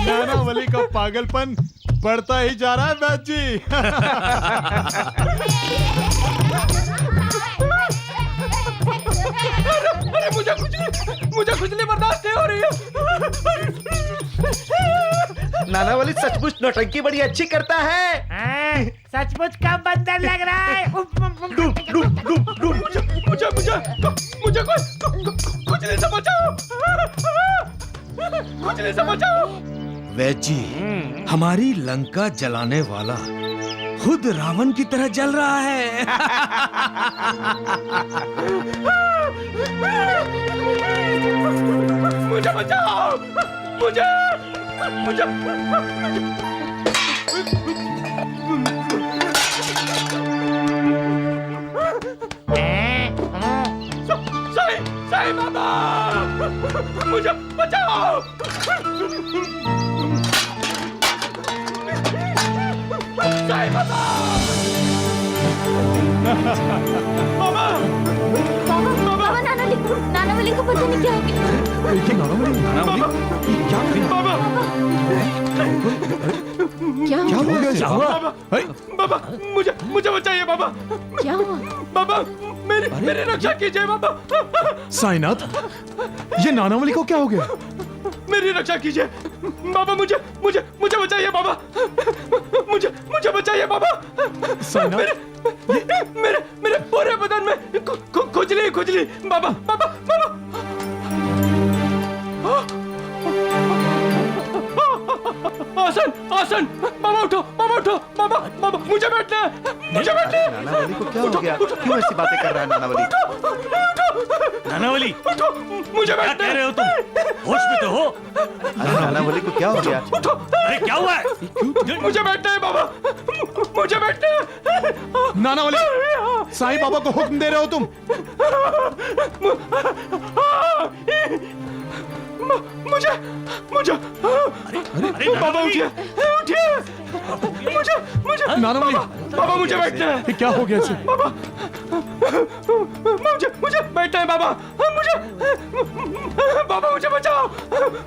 नानावली का पागलपन बढ़ता ही जा रहा है वैद्य जी।
अरे मुझे खुजली बर्दाश्त नहीं हो रही है।
नानावली सचमुच नौटंकी बड़ी अच्छी करता है।
सचमुच का बंदर लग रहा है।
मुझे खुजली से बचाओ। खुजली से बचाओ।
वैद्य जी, हमारी लंका जलाने वाला खुद रावण की तरह जल रहा है।
मुझे मुझे साईं साईं बाबा मुझे बचाओ साईं बाबा बाबा
बाबा नानावली को पता नहीं क्या हो गया। क्या
क्या हो गया?
क्या हुआ? बाबा मुझे बचाइए बाबा।
क्या हुआ?
बाबा मेरी रक्षा कीजिए बाबा।
साईनाथ, ये नानावली को क्या हो गया?
मेरी रक्षा कीजिए बाबा। मुझे बचाइए बाबा। मुझे बचाइए बाबा।
साईनाथ,
मेरे पूरे बदन में खुजली बाबा बाबा बाबा। आसन बाबा उठो बाबा मुझे बैठना है।
नानावली को क्या हो गया? क्यों ऐसी बातें कर रहा है नानावली?
नानावली उठो, मुझे बैठना है। कह रहे हो तुम? होश में तो हो?
अरे नानावली को क्या हो गया?
अरे क्या हुआ है? मुझे बैठना है बाबा, मुझे बैठना है।
नानावली, साईं बाबा को हुक्म दे रहे हो तुम? मुझे बाबा उठिए मुझे नानावली,
बाबा मुझे बैठना है।
क्या हो गया इसे?
बाबा मुझे बैठना है बाबा।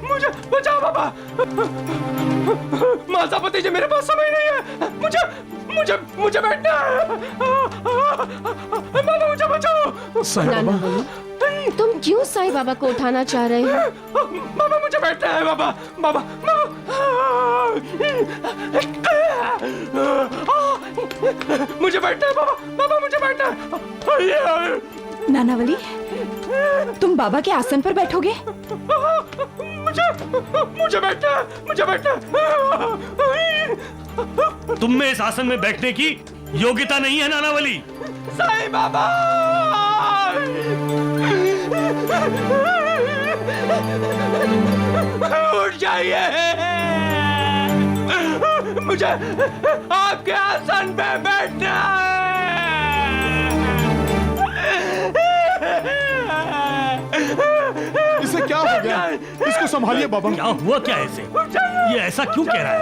मुझे बचाओ बाबा। मासापति जी मेरे पास समय नहीं है। मुझे बैठना है। बाबा मुझे बचाओ।
नानावली, तुम क्यों साईं बाबा को उठाना चाह रहे हो?
बाबा मुझे बैठना है बाबा। मुझे बैठना है बाबा मुझे बैठना है।
नानावली, तुम बाबा के आसन पर बैठोगे?
मुझे बैठना है।
तुम में इस आसन में बैठने की योग्यता नहीं है नानावली।
साईं बाबा उठ जाइए। मुझे आपके आसन पे बैठना है।
इसे क्या हो गया? इसको संभालिए बाबा।
क्या हुआ क्या ऐसे? ये ऐसा क्यों कह रहा है?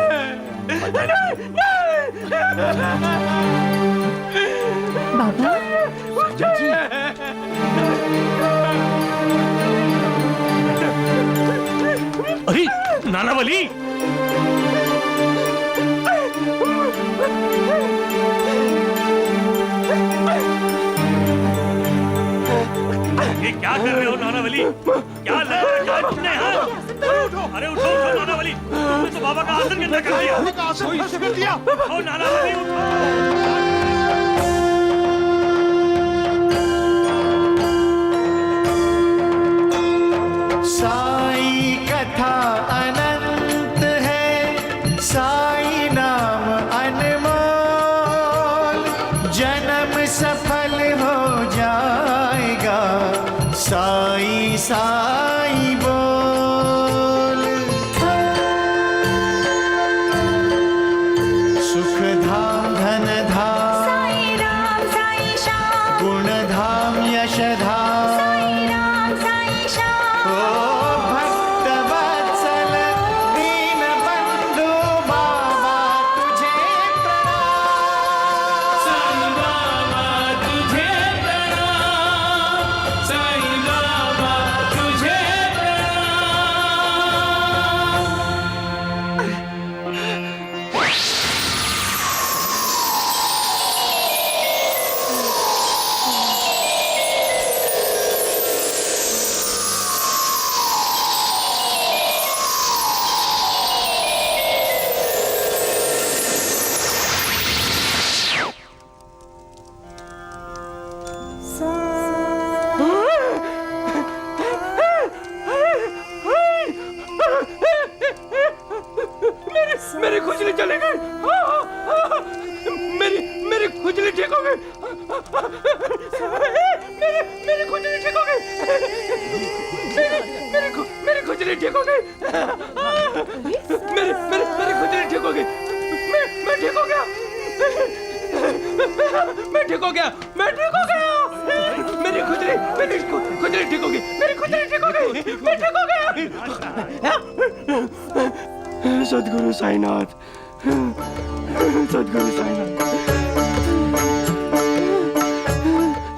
बाबा
अरे नानावली, ये क्या कर रहे हो नानावली? क्या लगा रखा है तुमने? अरे उठो नानावली, तुमने तो बाबा का आसन गंदा कर दिया। उठो नानावली, उठो।
साईं कथा अनंत है, साईं नाम अनमोल, जन्म सफल हो जाएगा, साईं साईं बोल। सुख धाम धन धाम,
साईं राम साईं श्याम,
गुण धाम यश धाम,
साईं राम साईं श्याम।
ओ भक्त वत्सल दीन बंधु बाबा तुझे प्रणाम।
साईं बाबा तुझे प्रणाम, साईं बाबा तुझे मेरी खुजली चली गई। मेरी खुजली ठीक हो गई। मेरी खुजली ठीक हो गई। मेरी खुजली ठीक हो गई।
मैं ठीक हो गया, मैं ठीक हो गया। मेरी खुजली ठीक होगी, मेरी खुजली ठीक हो गई, मैं ठीक हो गया।
सदगुरु साईनाथ, सदगुरु साईनाथ,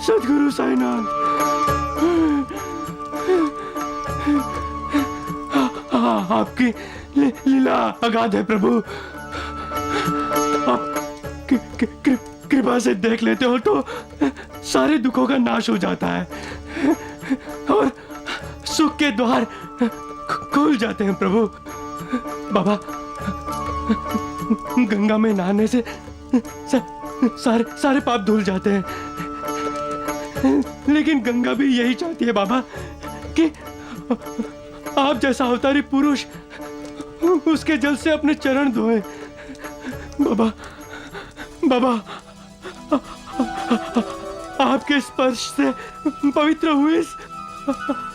सदगुरु साईनाथ। आपकी लीला अगाध है प्रभु। आप कृपा से देख लेते हो तो सारे दुखों का नाश हो जाता है और सुख के द्वार खुल जाते हैं प्रभु। बाबा, गंगा में नहाने से सारे पाप धुल जाते हैं, लेकिन गंगा भी यही चाहती है बाबा कि आप जैसा अवतारी पुरुष उसके जल से अपने चरण धोए। बाबा, बाबा, आपके स्पर्श से पवित्र हुए इस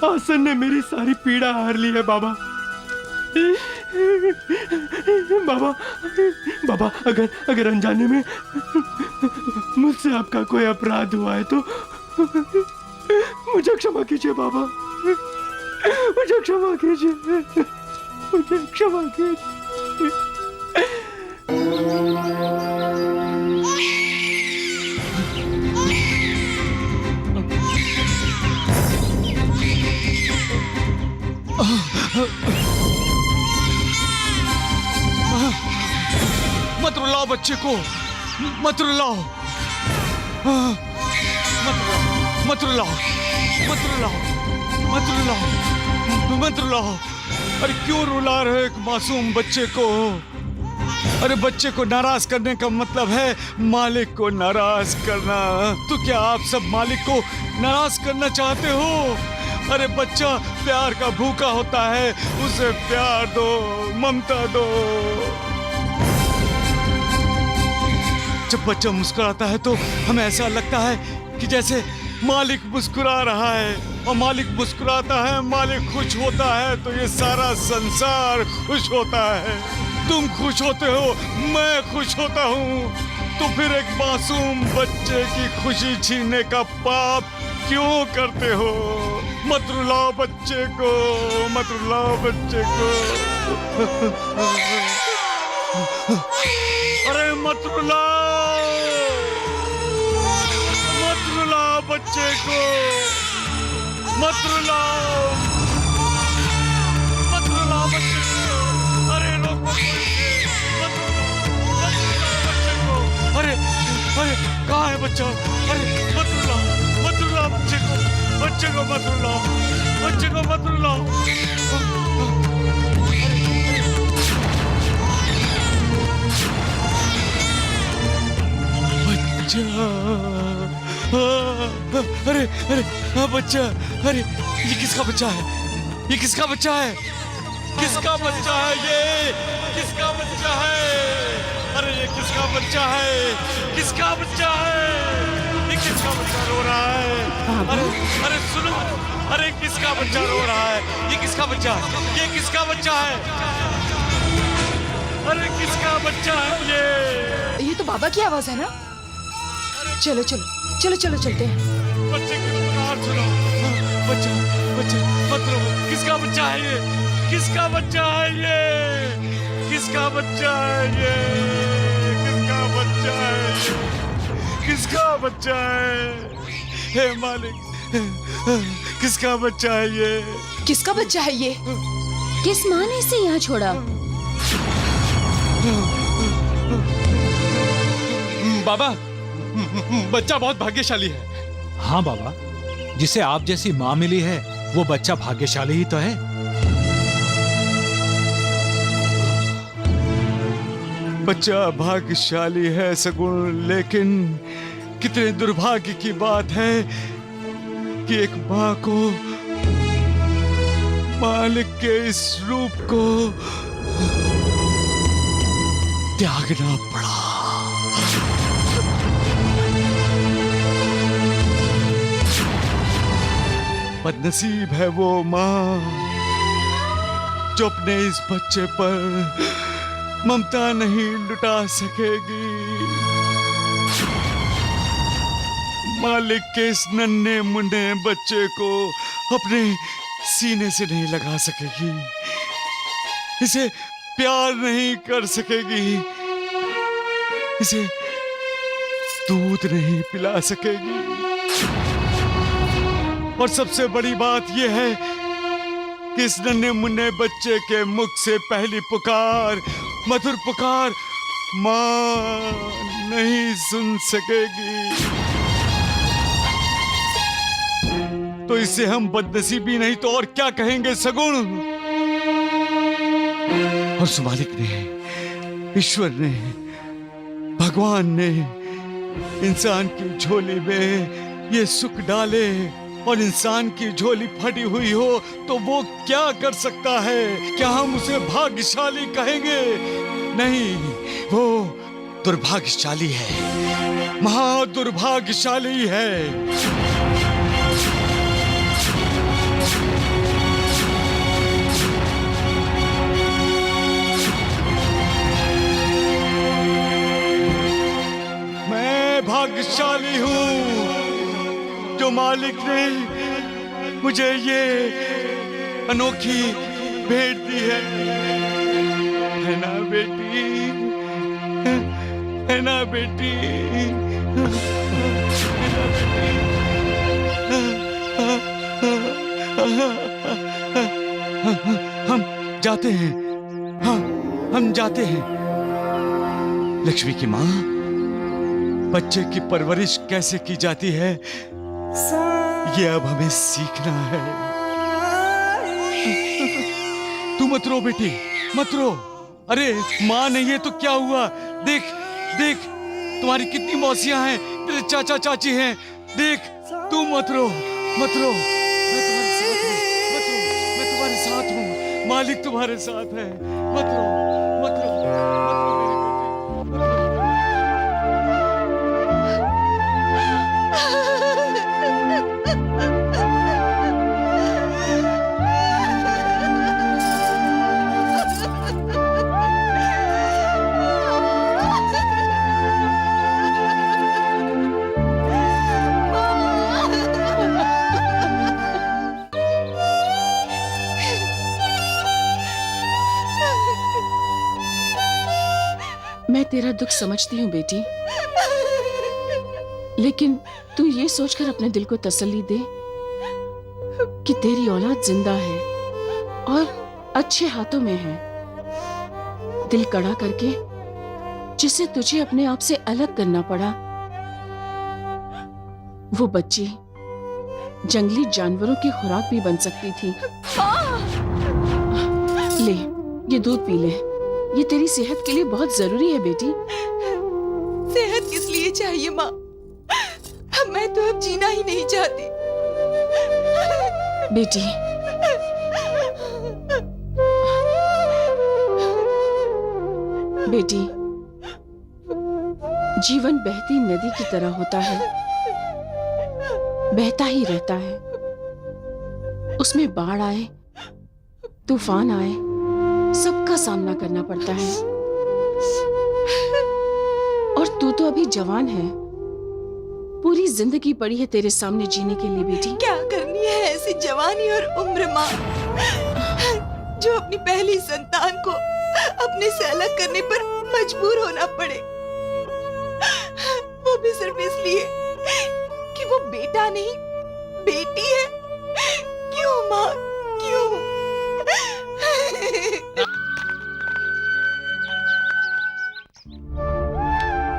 आसन ने मेरी सारी पीड़ा हार ली है बाबा। बाबा, बाबा, अगर अनजाने में मुझसे आपका कोई अपराध हुआ है तो मुझे क्षमा कीजिए बाबा, मुझे क्षमा कीजिए, मुझे क्षमा कीजिए।
मत रुलाओ बच्चे को, मत रुलाओ, मत रुलाओ, मत रुलाओ, मत रुलाओ, मत रुलाओ। अरे क्यों रुला रहे एक मासूम बच्चे को? अरे बच्चे को नाराज करने का मतलब है मालिक को नाराज करना। तो क्या आप सब मालिक को नाराज करना चाहते हो? अरे बच्चा प्यार का भूखा होता है, उसे प्यार दो, ममता दो। जब बच्चा मुस्कुराता है तो हमें ऐसा लगता है कि जैसे मालिक मुस्कुरा रहा है, और मालिक मुस्कुराता है, मालिक खुश होता है, तो ये सारा संसार खुश होता है। तुम खुश होते हो, मैं खुश होता हूँ, तो फिर एक मासूम बच्चे की खुशी छीनने का पाप क्यों करते हो? मत रुलाओ बच्चे को, मत रुलाओ बच्चे को। अरे मत रुलाओ, मत रुलाओ बच्चे को, मत रुलाओ, मत रुलाओ बच्चे को। अरे रोको बच्चे, मत रुलाओ बच्चे को। अरे अरे कहाँ है बच्चा? अरे मत रुलाओ, मत रुलाओ बच्चे को, बच्चे को मत रुलाओ, बच्चे को मत रुलाओ। अरे अरे हाँ बच्चा, अरे ये किसका बच्चा है? ये किसका बच्चा है? किसका बच्चा है ये? किसका बच्चा है? अरे ये किसका बच्चा है? किसका बच्चा है? ये किसका बच्चा रो रहा है? अरे अरे सुनो, अरे किसका बच्चा रो रहा है? ये किसका बच्चा है? ये किसका बच्चा है? अरे किसका बच्चा है
ये तो बाबा की आवाज है ना? चलो चलो चलो चलो चलते हैं।
बच्चे की पुकार सुनो। बच्चा बच्चा मत रो। किसका बच्चा है ये? किसका बच्चा है ये? किसका बच्चा है ये? किसका बच्चा है ये? किसका बच्चा है? हे मालिक, किसका बच्चा है ये?
किसका बच्चा है ये?
किस माँ ने इसे यहाँ छोड़ा?
बाबा, बच्चा बहुत भाग्यशाली है।
हाँ बाबा, जिसे आप जैसी माँ मिली है वो बच्चा भाग्यशाली ही तो है।
बच्चा भाग्यशाली है सगुण, लेकिन कितने दुर्भाग्य की बात है कि एक माँ को मालिक के इस रूप को त्यागना पड़ा। बदनसीब है वो माँ जो अपने इस बच्चे पर ममता नहीं लुटा सकेगी। मालिक के इस नन्हे मुन्ने बच्चे को अपने सीने से नहीं लगा सकेगी, इसे प्यार नहीं कर सकेगी, इसे दूध नहीं पिला सकेगी। और सबसे बड़ी बात यह है कि इस नन्हे मुन्ने बच्चे के मुख से पहली पुकार, मधुर पुकार मां नहीं सुन सकेगी। तो इसे हम बदनसीबी नहीं तो और क्या कहेंगे सगुण। और उस मालिक ने, ईश्वर ने, भगवान ने इंसान की झोली में ये सुख डाले और इंसान की झोली फटी हुई हो तो वो क्या कर सकता है? क्या हम उसे भाग्यशाली कहेंगे? नहीं, वो दुर्भाग्यशाली है, महादुर्भाग्यशाली है। भाग्यशाली हूँ जो मालिक ने मुझे ये अनोखी भेंट दी है ना बेटी? है ना बेटी? हम जाते हैं, हाँ हम जाते हैं। लक्ष्मी की माँ, बच्चे की परवरिश कैसे की जाती है ये अब हमें सीखना है। तू मत रो बेटी, मत रो। अरे माँ नहीं है तो क्या हुआ? देख देख तुम्हारी कितनी मौसियां हैं, तेरे चाचा चाची हैं। देख तू मत रो, मत रो। मैं तुम्हारे साथ हूँ, मत रो। मैं तुम्हारे साथ हूँ, मालिक तुम्हारे साथ है। मत रो, मत रो, मत रो।
मैं तेरा दुख समझती हूँ बेटी, लेकिन तू ये सोचकर अपने दिल को तसल्ली दे कि तेरी औलाद जिंदा है और अच्छे हाथों में है। दिल कड़ा करके जिसे तुझे अपने आप से अलग करना पड़ा, वो बच्ची जंगली जानवरों की खुराक भी बन सकती थी। ले, ये दूध पी ले, ये तेरी सेहत के लिए बहुत जरूरी है बेटी।
सेहत किस लिए चाहिए माँ? मैं तो अब जीना ही नहीं चाहती।
बेटी, बेटी, जीवन बहती नदी की तरह होता है, बहता ही रहता है। उसमें बाढ़ आए, तूफान आए, सबका सामना करना पड़ता है। और तू तो अभी जवान है, पूरी जिंदगी पड़ी है तेरे सामने जीने के लिए बेटी।
क्या करनी है ऐसी जवानी और उम्र माँ, जो अपनी पहली संतान को अपने से अलग करने पर मजबूर होना पड़े, वो भी सिर्फ इसलिए कि वो बेटा नहीं बेटी है। क्यों माँ, क्यों?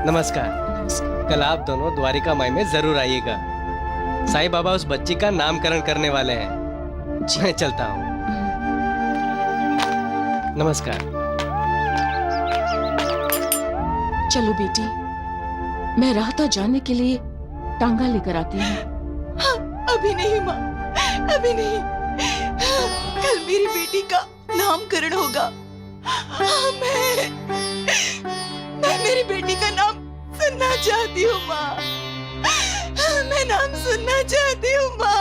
नमस्कार। कल आप दोनों द्वारिका माई में जरूर आइएगा। साईं बाबा उस बच्ची का नामकरण करने वाले हैं। मैं चलता हूँ। नमस्कार।
चलो बेटी, मैं राहता जानने के लिए टांगा लेकर आती हूँ।
हाँ, अभी नहीं माँ, अभी नहीं। कल मेरी बेटी का नामकरण होगा। मैं मेरी बेटी का नाम सुनना चाहती हूँ माँ। मैं नाम सुनना चाहती हूँ माँ।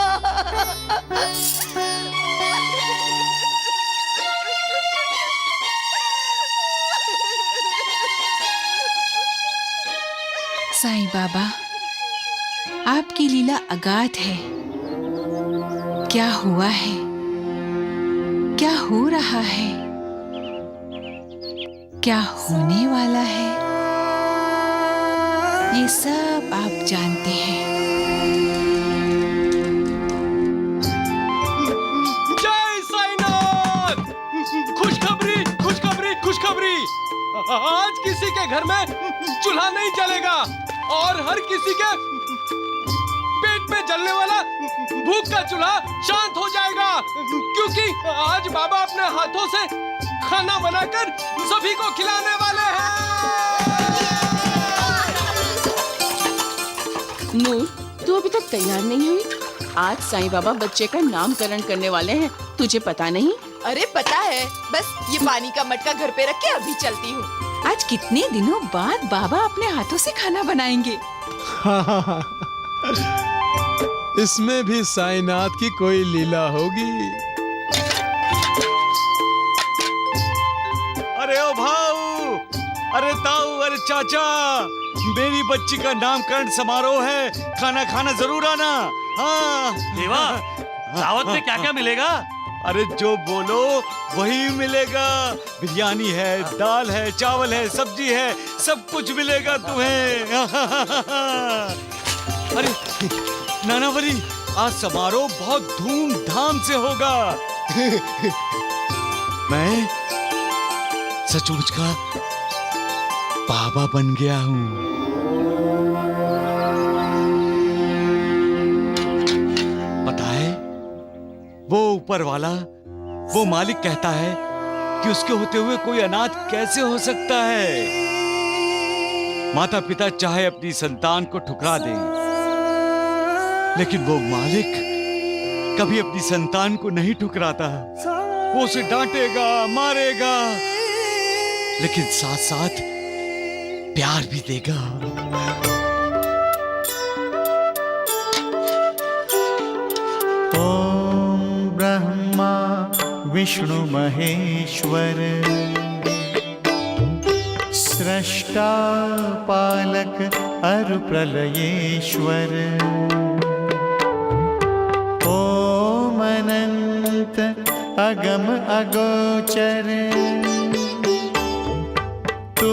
साईं बाबा,
आपकी लीला अगाध है। क्या हुआ है, क्या हो रहा है, क्या होने वाला है, ये सब आप जानते हैं।
जय साईनाथ! खुशखबरी, खुशखबरी, खुशखबरी! आज किसी के घर में चूल्हा नहीं जलेगा और हर किसी के पेट में जलने वाला भूख का चूल्हा शांत हो जाएगा, क्योंकि आज बाबा अपने हाथों से खाना बनाकर सभी को खिलाने वाले हैं।
नूर, तू अभी तक तैयार नहीं हुई? आज साईं बाबा बच्चे का नामकरण करने वाले हैं, तुझे पता नहीं?
अरे पता है, बस ये पानी का मटका घर पे रख के अभी चलती हूँ। आज कितने दिनों बाद बाबा अपने हाथों से खाना बनाएंगे।
इसमें भी साईनाथ की कोई लीला होगी।
अरे ओ भाऊ, अरे ताऊ, अरे चाचा, मेरी बच्ची का नामकरण समारोह है, खाना खाना जरूर आना। हाँ
देवा, दावत में क्या क्या मिलेगा?
अरे जो बोलो वही मिलेगा। बिरयानी है, दाल है, चावल है, सब्जी है, सब कुछ मिलेगा तुम्हें। अरे नानावली, आज समारोह बहुत धूमधाम से होगा। मैं सचमुच का बाबा बन गया हूँ। पता है, वो ऊपर वाला, वो मालिक कहता है कि उसके होते हुए कोई अनाथ कैसे हो सकता है। माता पिता चाहे अपनी संतान को ठुकरा दें, लेकिन वो मालिक कभी अपनी संतान को नहीं ठुकराता। वो उसे डांटेगा, मारेगा, लेकिन साथ साथ प्यार भी देगा।
ओम ब्रह्मा विष्णु महेश्वर, सृष्टा पालक अरु प्रलयेश्वर, ओम अनंत अगम अगोचर, तू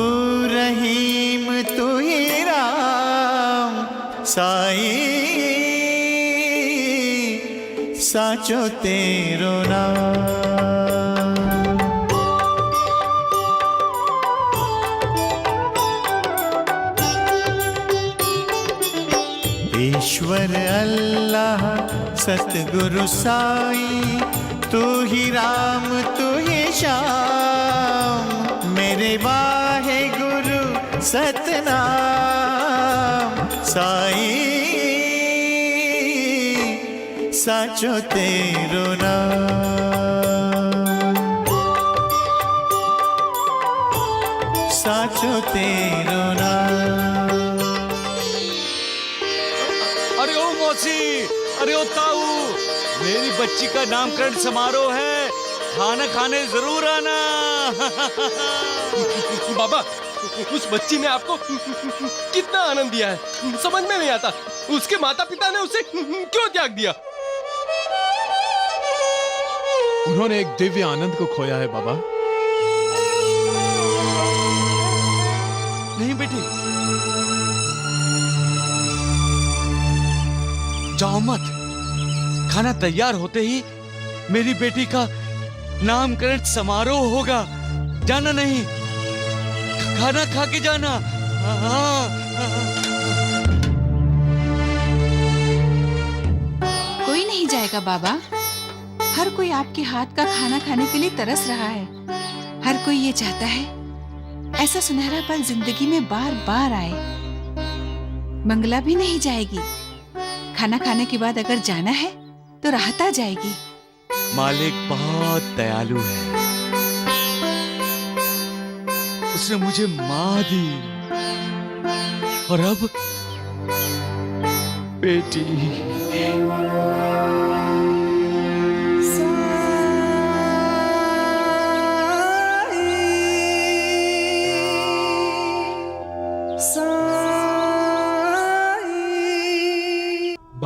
रहीम तू ही राम, साईं साचो तेरो नाम। ईश्वर अल्लाह सतगुरु साईं, तू ही राम तू ही श्याम, मेरे वाहे गुरु सतनाम, साईं साचो तेरो नाम, साचो तेरो नाम।
अरे ओ मौसी, अरे ओ ताऊ, मेरी बच्ची का नामकरण समारोह है, खाना खाने जरूर आना।
बाबा, उस बच्ची ने आपको कितना आनंद दिया है, समझ में नहीं आता। उसके माता पिता ने उसे क्यों त्याग दिया? उन्होंने एक दिव्य आनंद को खोया है बाबा।
नहीं बेटी, जाओ मत। खाना तैयार होते ही मेरी बेटी का नामकरण समारोह होगा। जाना नहीं, खाना खा के जाना।
कोई नहीं जाएगा बाबा, हर कोई आपके हाथ का खाना खाने के लिए तरस रहा है। हर कोई ये चाहता है ऐसा सुनहरा पल जिंदगी में बार बार आए। मंगला भी नहीं जाएगी, खाना खाने के बाद अगर जाना है तो राहत आ जाएगी।
मालिक बहुत दयालु है, उसने मुझे माँ दी और अब बेटी।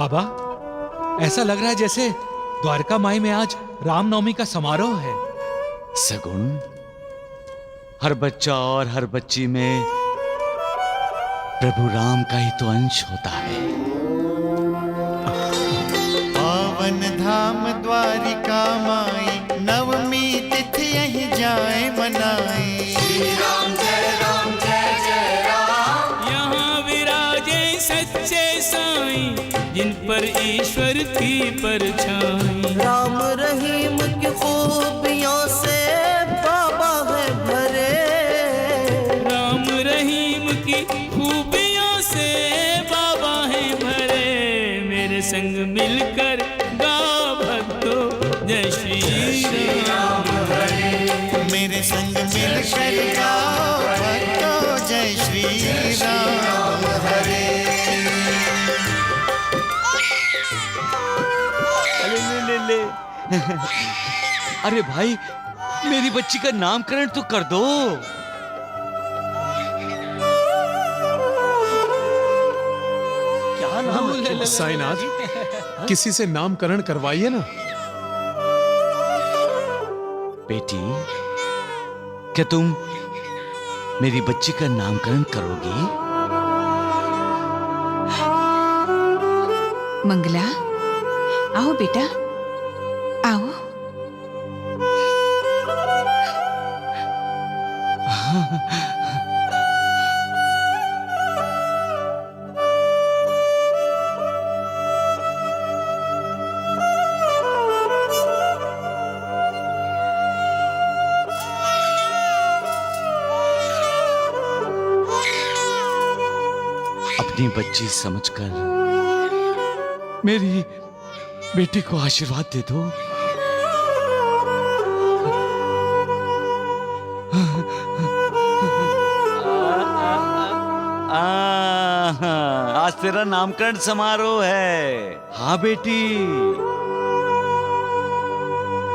बाबा, ऐसा लग रहा है जैसे द्वारका माई में आज रामनवमी का समारोह है।
सगुण, हर बच्चा और हर बच्ची में प्रभु राम का ही तो अंश होता है।
पावन धाम द्वारिका माई, नवमी तिथि यही जाए मनाए। श्री राम जय जय राम।
यहाँ विराजे सच्चे साईं, जिन पर ईश्वर की परछाई।
राम रहीम की खूबियों से बाबा है भरे।
राम रहीम की खूबियों से बाबा है भरे। मेरे संग मिलकर गाओ भक्तों जय श्री राम हरे।
मेरे संग मिलकर गाओ भक्तों जय श्री राम हरे।
ले। अरे भाई, मेरी बच्ची का नामकरण तो कर दो।
क्या नाम? साईनाथ, किसी से नामकरण करवाइए ना।
बेटी, क्या तुम मेरी बच्ची का नामकरण करोगी?
मंगला, आओ बेटा, आओ।
अपनी बच्ची समझकर मेरी बेटी को आशीर्वाद दे दो। आज तेरा नामकरण समारोह है। हाँ बेटी।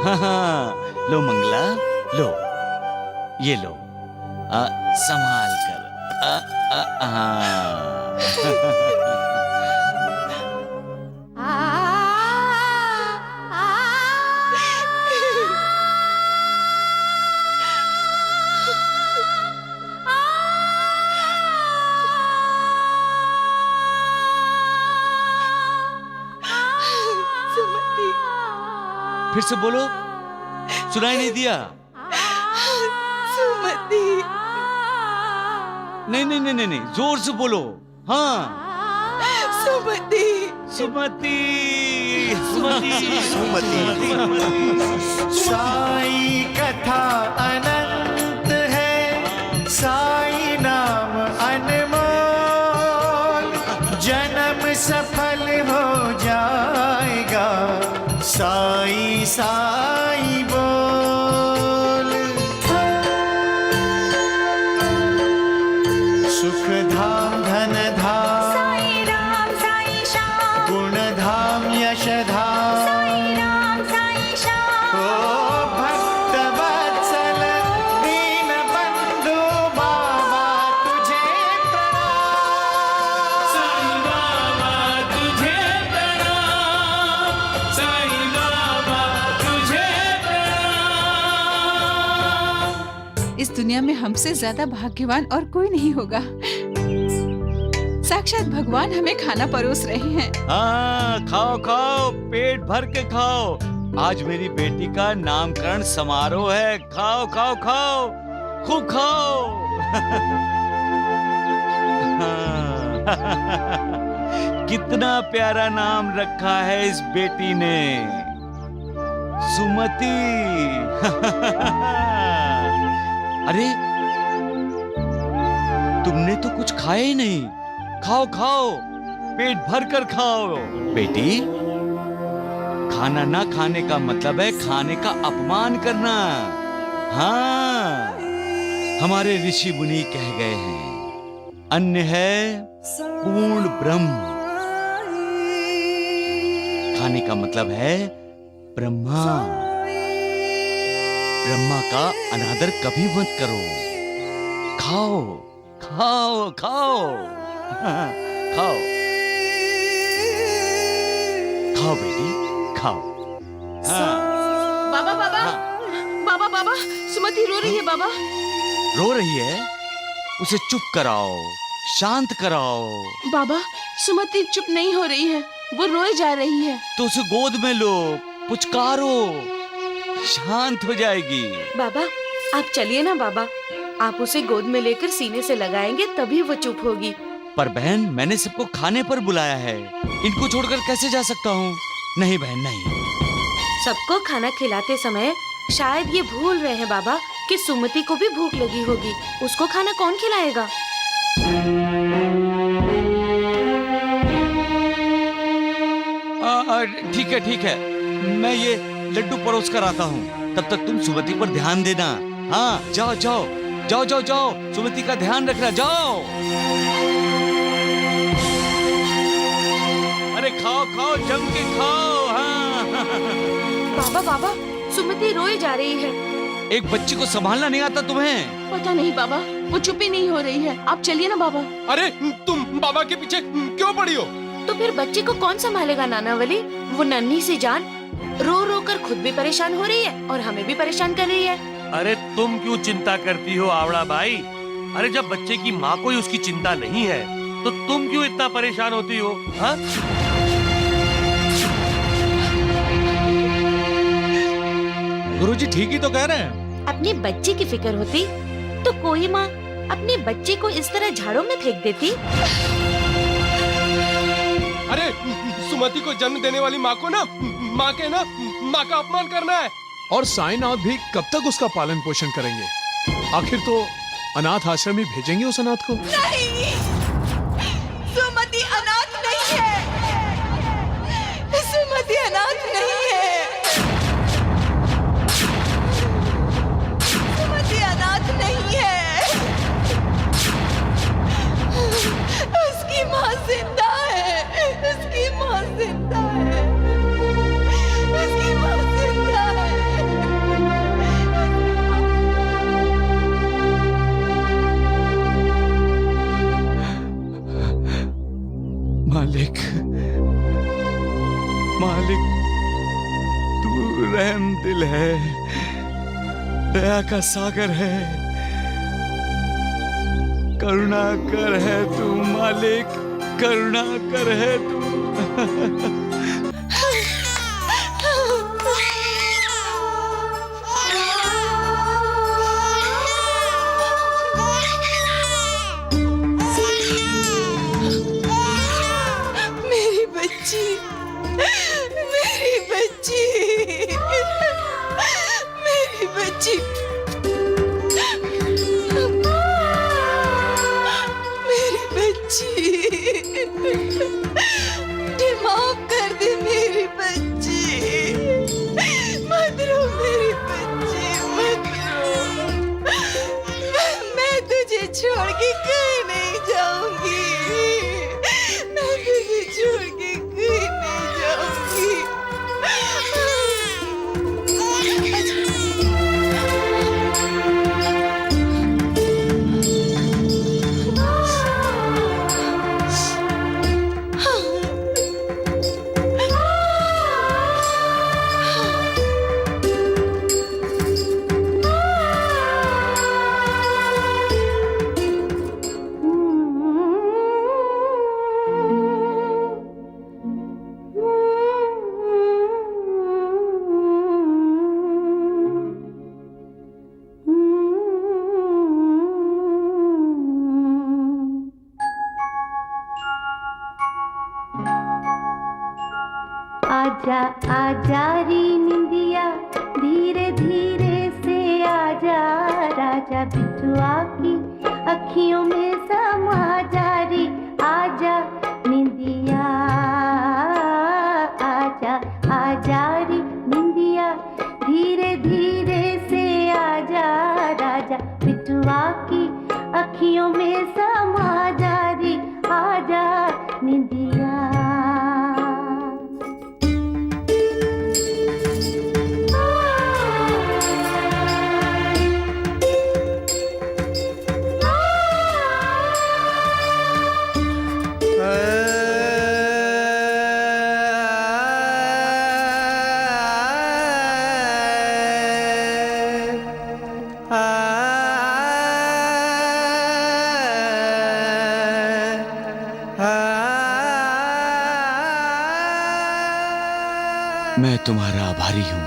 हाँ, लो मंगला, लो, ये लो, संभाल कर। फिर से बोलो, सुनाई नहीं दिया?
सुमति।
नहीं, जोर से बोलो। हाँ,
सुमति।
सुमति।
साई कथा अनंत है, साई नाम अनमोल। जन्म सफल हो जाएगा, साई साई बोल। सुख धाम धन धाम,
साई राम साई श्याम।
गुण धाम यश धाम,
साई राम साई श्याम।
ओ भक्त वत्सल दीन बंधु बाबा तुझे प्रणाम।
साईं बाबा तुझे प्रणाम। साईं बाबा तुझे प्रणाम।
इस दुनिया में हमसे ज्यादा भाग्यवान और कोई नहीं होगा। साक्षात भगवान हमें खाना परोस रहे हैं।
हाँ, खाओ खाओ, पेट भर के खाओ। आज मेरी बेटी का नामकरण समारोह है। खाओ खाओ खाओ, खूब खाओ। कितना प्यारा नाम रखा है इस बेटी ने, सुमति। अरे, तुमने तो कुछ खाया ही नहीं। खाओ खाओ, पेट भर कर खाओ। बेटी, खाना ना खाने का मतलब है खाने का अपमान करना। हाँ, हमारे ऋषि मुनि कह गए हैं, अन्न है पूर्ण ब्रह्म। खाने का मतलब है ब्रह्मा। ब्रह्मा का अनादर कभी मत करो। खाओ खाओ खाओ, खाओ। खाओ बेटी खाओ।
बाबा बाबा बाबा बाबा सुमति रो रही है बाबा।
रो रही है? उसे चुप कराओ, शांत कराओ।
बाबा सुमति चुप नहीं हो रही है, वो रोए जा रही है।
तो उसे गोद में लो, पुचकारो, शांत हो जाएगी।
बाबा आप चलिए ना बाबा, आप उसे गोद में लेकर सीने से लगाएंगे तभी वो चुप होगी।
पर बहन मैंने सबको खाने पर बुलाया है, इनको छोड़कर कैसे जा सकता हूँ? नहीं बहन नहीं।
सबको खाना खिलाते समय शायद ये भूल रहे हैं बाबा कि सुमति को भी भूख लगी होगी, उसको खाना कौन खिलाएगा?
ठीक है, मैं ये लड्डू परोस कर आता हूँ, तब तक तुम सुमति पर ध्यान देना। हाँ जाओ जाओ जाओ जाओ जाओ, सुमति का ध्यान रखना, जाओ। अरे खाओ खाओ, जम के खाओ। हाँ।
बाबा बाबा सुमति रोए जा रही है।
एक बच्ची को संभालना नहीं आता तुम्हें?
पता नहीं बाबा, वो चुप ही नहीं हो रही है। आप चलिए ना बाबा।
अरे तुम बाबा के पीछे क्यों पड़ी हो?
तो फिर बच्ची को कौन संभालेगा नानावली? वो नन्ही सी जान रो रो कर खुद भी परेशान हो रही है और हमें भी परेशान कर रही है।
अरे तुम क्यों चिंता करती हो आवड़ा भाई? अरे जब बच्चे की माँ को ही उसकी चिंता नहीं है तो तुम क्यों इतना परेशान होती हो? हाँ?
गुरुजी ठीक ही तो कह रहे हैं।
अपनी बच्ची की फिक्र होती तो कोई माँ अपने बच्चे को इस तरह झाड़ों में फेंक देती?
अरे सुमति को जन्म देने वाली माँ को ना माँ का अपमान करना है।
और साईनाथ भी कब तक उसका पालन पोषण करेंगे? आखिर तो अनाथ आश्रम में भेजेंगे उस अनाथ को।
नहीं, सुमति अनाथ नहीं है। सुमति अनाथ नहीं है। सुमति अनाथ नहीं है। उसकी माँ जिंदा है। उसकी माँ जिंदा है। उसकी माँ जिंदा है।
मालिक, मालिक तू रहम दिल है, दया का सागर है, करुणा कर है तू मालिक, करुणा कर है तू।
मेरी बच्ची, मेरी बच्ची, मेरी बच्ची, मेरी बच्ची, माफ कर दे मेरी बच्ची, मत रो मेरी बच्ची, मत रो। मैं तुझे छोड़ के कहीं नहीं जाऊंगी। मैं तुझे छोड़ के कहीं नहीं जाऊंगी।
आजा आजा री निंदिया, धीरे धीरे से आजा, राजा बिटुआ की अखियों में समा जा री। आजा निंदिया, आजा आजा री निंदिया, धीरे धीरे से आजा, राजा बिटुआ की अखियों में समा जा री। आजा निंदिया।
मैं तुम्हारा आभारी हूं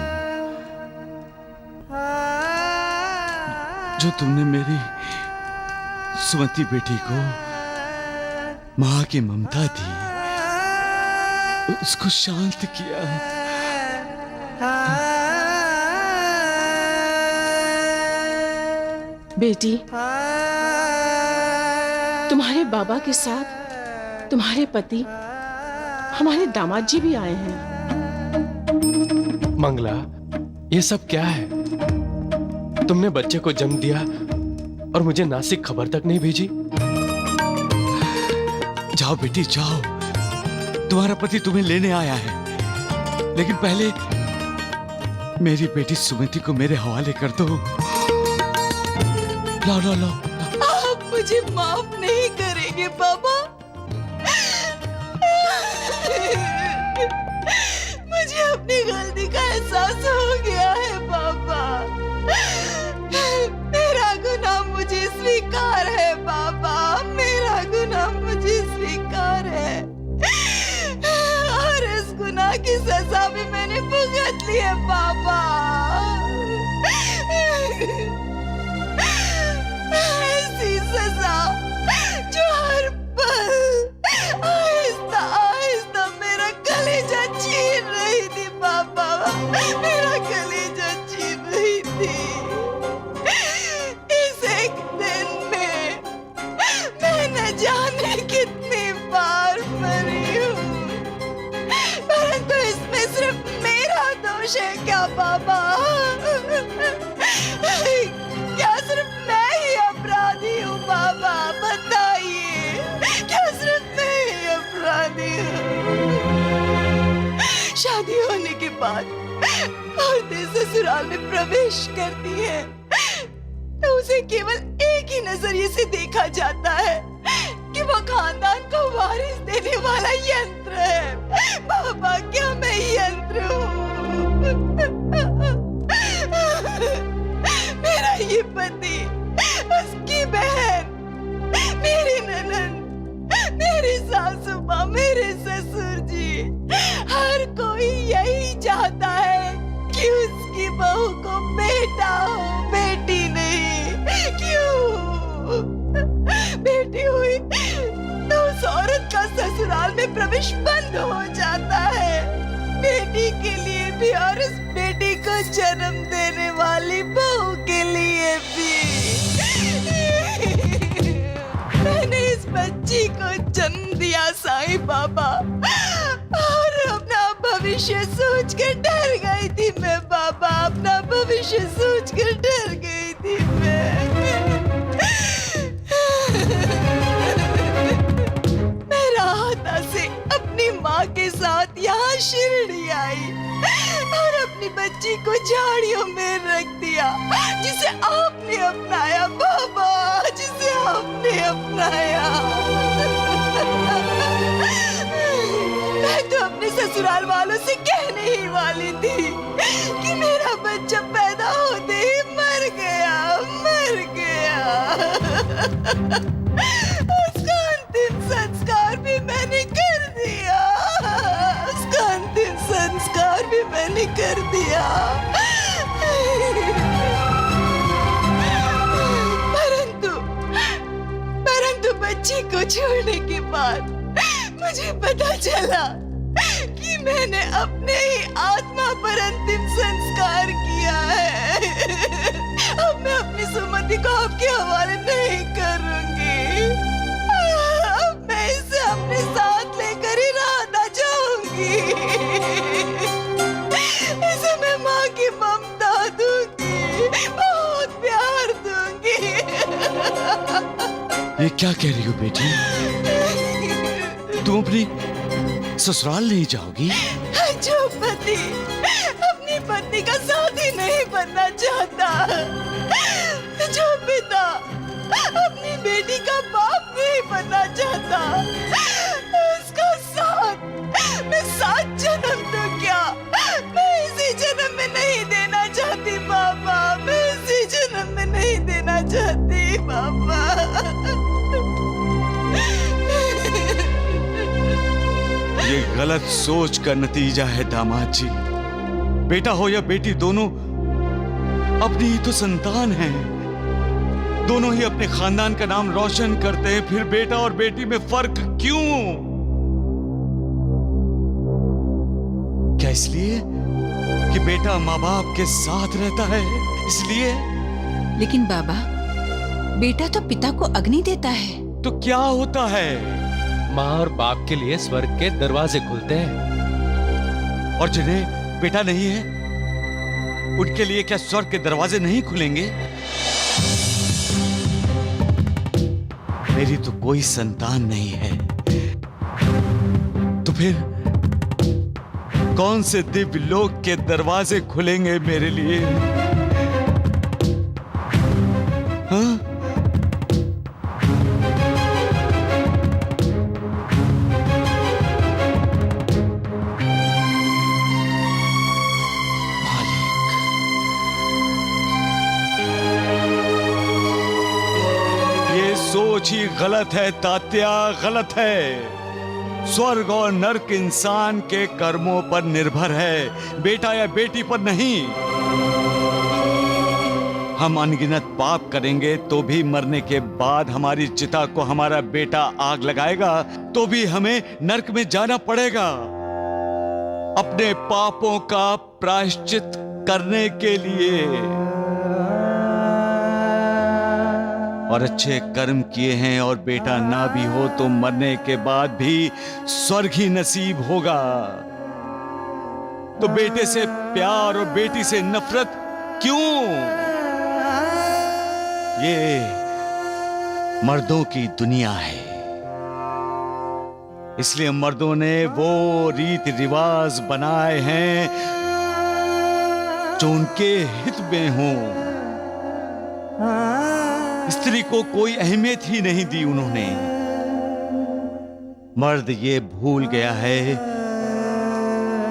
जो तुमने मेरी सुमति बेटी को मां की ममता दी, उसको शांत किया।
बेटी, तुम्हारे बाबा के साथ तुम्हारे पति हमारे दामाद जी भी आए हैं।
मंगला, ये सब क्या है? तुमने बच्चे को जन्म दिया और मुझे नासिक खबर तक नहीं भेजी।
जाओ बेटी जाओ, तुम्हारा पति तुम्हें लेने आया है, लेकिन पहले मेरी बेटी सुमति को मेरे हवाले कर दो। लो लो लो।
आप मुझे माफ नहीं करेंगे बाबा। मुझे अपनी गलती का एहसास हो गया है बाबा। मेरा गुनाह मुझे स्वीकार है बाबा, मेरा गुनाह मुझे स्वीकार है, और इस गुनाह की सजा भी मैंने भुगत ली है बाबा। ऐसी सजा जो हर पल आहिस्ता आहिस्ता मेरा कलेजा छीन रही थी बाबा, मेरा कलेजा छीन रही थी। इस एक दिन में मैं न जाने कितनी बार मरी हूँ, परंतु इसमें सिर्फ मेरा दोष है क्या बाबा? क्या सिर्फ मैं ही अपराधी हूँ बाबा? बताइए, क्या सिर्फ मैं ही अपराधी हूँ? शादी होने के बाद औरतें ससुराल में प्रवेश करती हैं तो उसे केवल एक ही नजरिए से देखा जाता है कि वो खानदान को वारिस देने वाला यंत्र है। बाबा, क्या मैं यंत्र हूँ? मेरा ये पति, उसकी बहन, मेरी ननद, मेरी सासू माँ, मेरे ससुर जी, हर कोई यही चाहता है कि उसकी बहू को बेटा हो, बेटी नहीं। क्यों? बेटी हुई तो उस औरत का ससुराल में प्रवेश बंद हो जाता है, बेटी के लिए भी और उस बेटी को जन्म देने वाली बहू के लिए भी। मैंने इस बच्ची को जन्म दिया साईं बाबा, और अपना भविष्य सोच कर डर गई थी मैं बाबा, अपना भविष्य सोच कर डर गई थी मैं राहता से अपनी माँ के साथ यहाँ शिरडी आई और अपनी बच्ची को झाड़ियों में रख दिया, जिसे आपने अपनाया बाबा, जिसे आपने अपनाया। मैं तो अपने ससुराल वालों से कहने ही वाली थी कि मेरा बच्चा पैदा होते ही मर गया, मर गया। उसका अंतिम संस्कार भी मैंने कर दिया, उसका अंतिम संस्कार भी मैंने कर दिया। परंतु बच्ची को छोड़ने के बाद मुझे पता चला कि मैंने अपने ही आत्मा पर अंतिम संस्कार किया है। अब मैं अपनी सुमति को आपके हवाले नहीं करूंगी, अब मैं इसे अपने साथ लेकर ही राहता जाऊंगी। इसे मैं माँ की ममता दूंगी, बहुत प्यार दूंगी।
ये क्या कह रही हो बेटी? तुम अपनी ससुराल नहीं जाओगी?
जो पति अपनी पत्नी का साथी नहीं बनना चाहता, जो पिता अपनी बेटी का बाप नहीं बनना चाहता, उसका साथ मैं 7 जन्म तो क्या, मैं इसी जन्म में नहीं देना चाहती बाबा, मैं इसी जन्म में नहीं देना चाहती बाबा।
ये गलत सोच का नतीजा है दामाद जी।
बेटा हो या बेटी, दोनों अपनी ही तो संतान हैं। दोनों ही अपने खानदान का नाम रोशन करते हैं, फिर बेटा और बेटी में फर्क क्यों? क्या इसलिए कि बेटा माँ बाप के साथ रहता है, इसलिए?
लेकिन बाबा, बेटा तो पिता को अग्नि देता है।
तो क्या होता है?
माँ और बाप के लिए स्वर्ग के दरवाजे खुलते हैं।
और जिन्हें बेटा नहीं है, उनके लिए क्या स्वर्ग के दरवाजे नहीं खुलेंगे? मेरी तो कोई संतान नहीं है, तो फिर कौन से दिव्य लोक के दरवाजे खुलेंगे मेरे लिए? हाँ? सोच ही गलत है तात्या, गलत है। स्वर्ग और नरक इंसान के कर्मों पर निर्भर है, बेटा या बेटी पर नहीं। हम अनगिनत पाप करेंगे तो भी मरने के बाद हमारी चिता को हमारा बेटा आग लगाएगा तो भी हमें नरक में जाना पड़ेगा, अपने पापों का प्रायश्चित करने के लिए। और अच्छे कर्म किए हैं और बेटा ना भी हो तो मरने के बाद भी स्वर्ग ही नसीब होगा। तो बेटे से प्यार और बेटी से नफरत क्यों? ये मर्दों की दुनिया है, इसलिए मर्दों ने वो रीति रिवाज बनाए हैं जो उनके हित में हों। स्त्री को कोई अहमियत ही नहीं दी उन्होंने। मर्द ये भूल गया है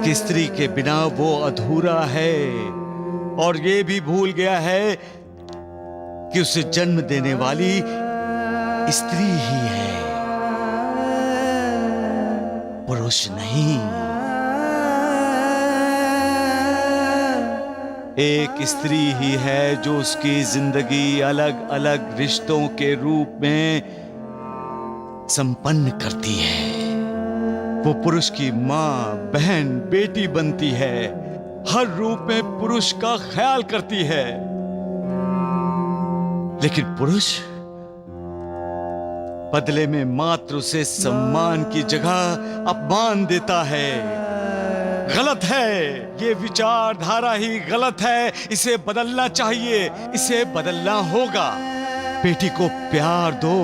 कि स्त्री के बिना वो अधूरा है, और ये भी भूल गया है कि उसे जन्म देने वाली स्त्री ही है, पुरुष नहीं। एक स्त्री ही है जो उसकी जिंदगी अलग अलग रिश्तों के रूप में संपन्न करती है। वो पुरुष की माँ, बहन, बेटी बनती है, हर रूप में पुरुष का ख्याल करती है। लेकिन पुरुष बदले में मात्र उसे सम्मान की जगह अपमान देता है। गलत है, ये विचारधारा ही गलत है। इसे बदलना चाहिए, इसे बदलना होगा। बेटी को प्यार दो,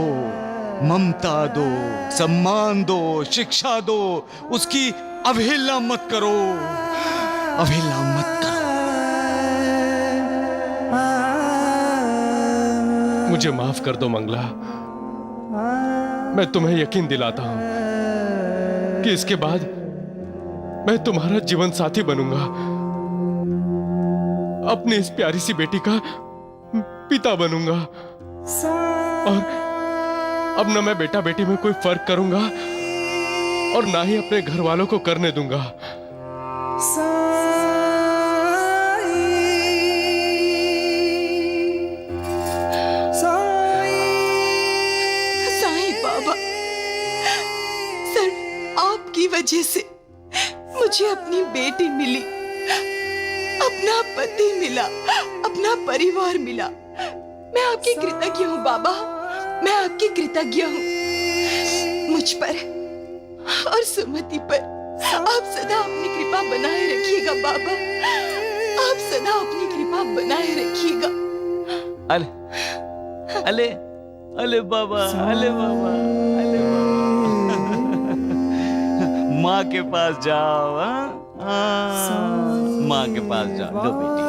ममता दो, सम्मान दो, शिक्षा दो, उसकी अवहेलना मत करो, अवहेलना मत करो।
मुझे माफ कर दो मंगला। मैं तुम्हें यकीन दिलाता हूं कि इसके बाद मैं तुम्हारा जीवन साथी बनूंगा, अपनी इस प्यारी सी बेटी का पिता बनूंगा, और अब न मैं बेटा बेटी में कोई फर्क करूंगा और ना ही अपने घर वालों को करने दूंगा।
साईं बाबा, सर आपकी वजह से मुझे अपनी बेटी मिली, अपना पति मिला, अपना परिवार मिला। मैं आपकी कृतज्ञ हूँ बाबा, मैं आपकी कृतज्ञ हूँ। मुझ पर और सुमति पर आप सदा अपनी कृपा बनाए रखिएगा बाबा, आप सदा अपनी कृपा बनाए रखिएगा।
अले अले अले बाबा, अले बाबा, अले बाबा। माँ के पास जाओ, माँ के पास जाओ, लो बेटी।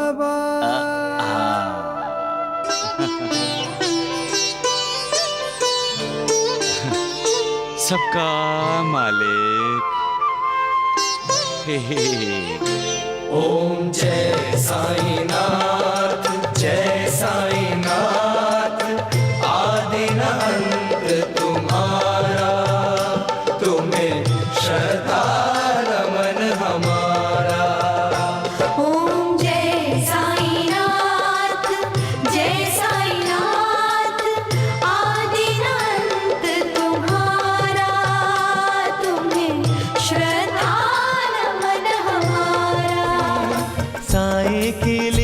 सबका मालिक।
ओम जय साईनाथ, जय साईनाथ। आदि न अंत तुम्हारा, तुम्हें श्रद्धा नमन हमारा।
की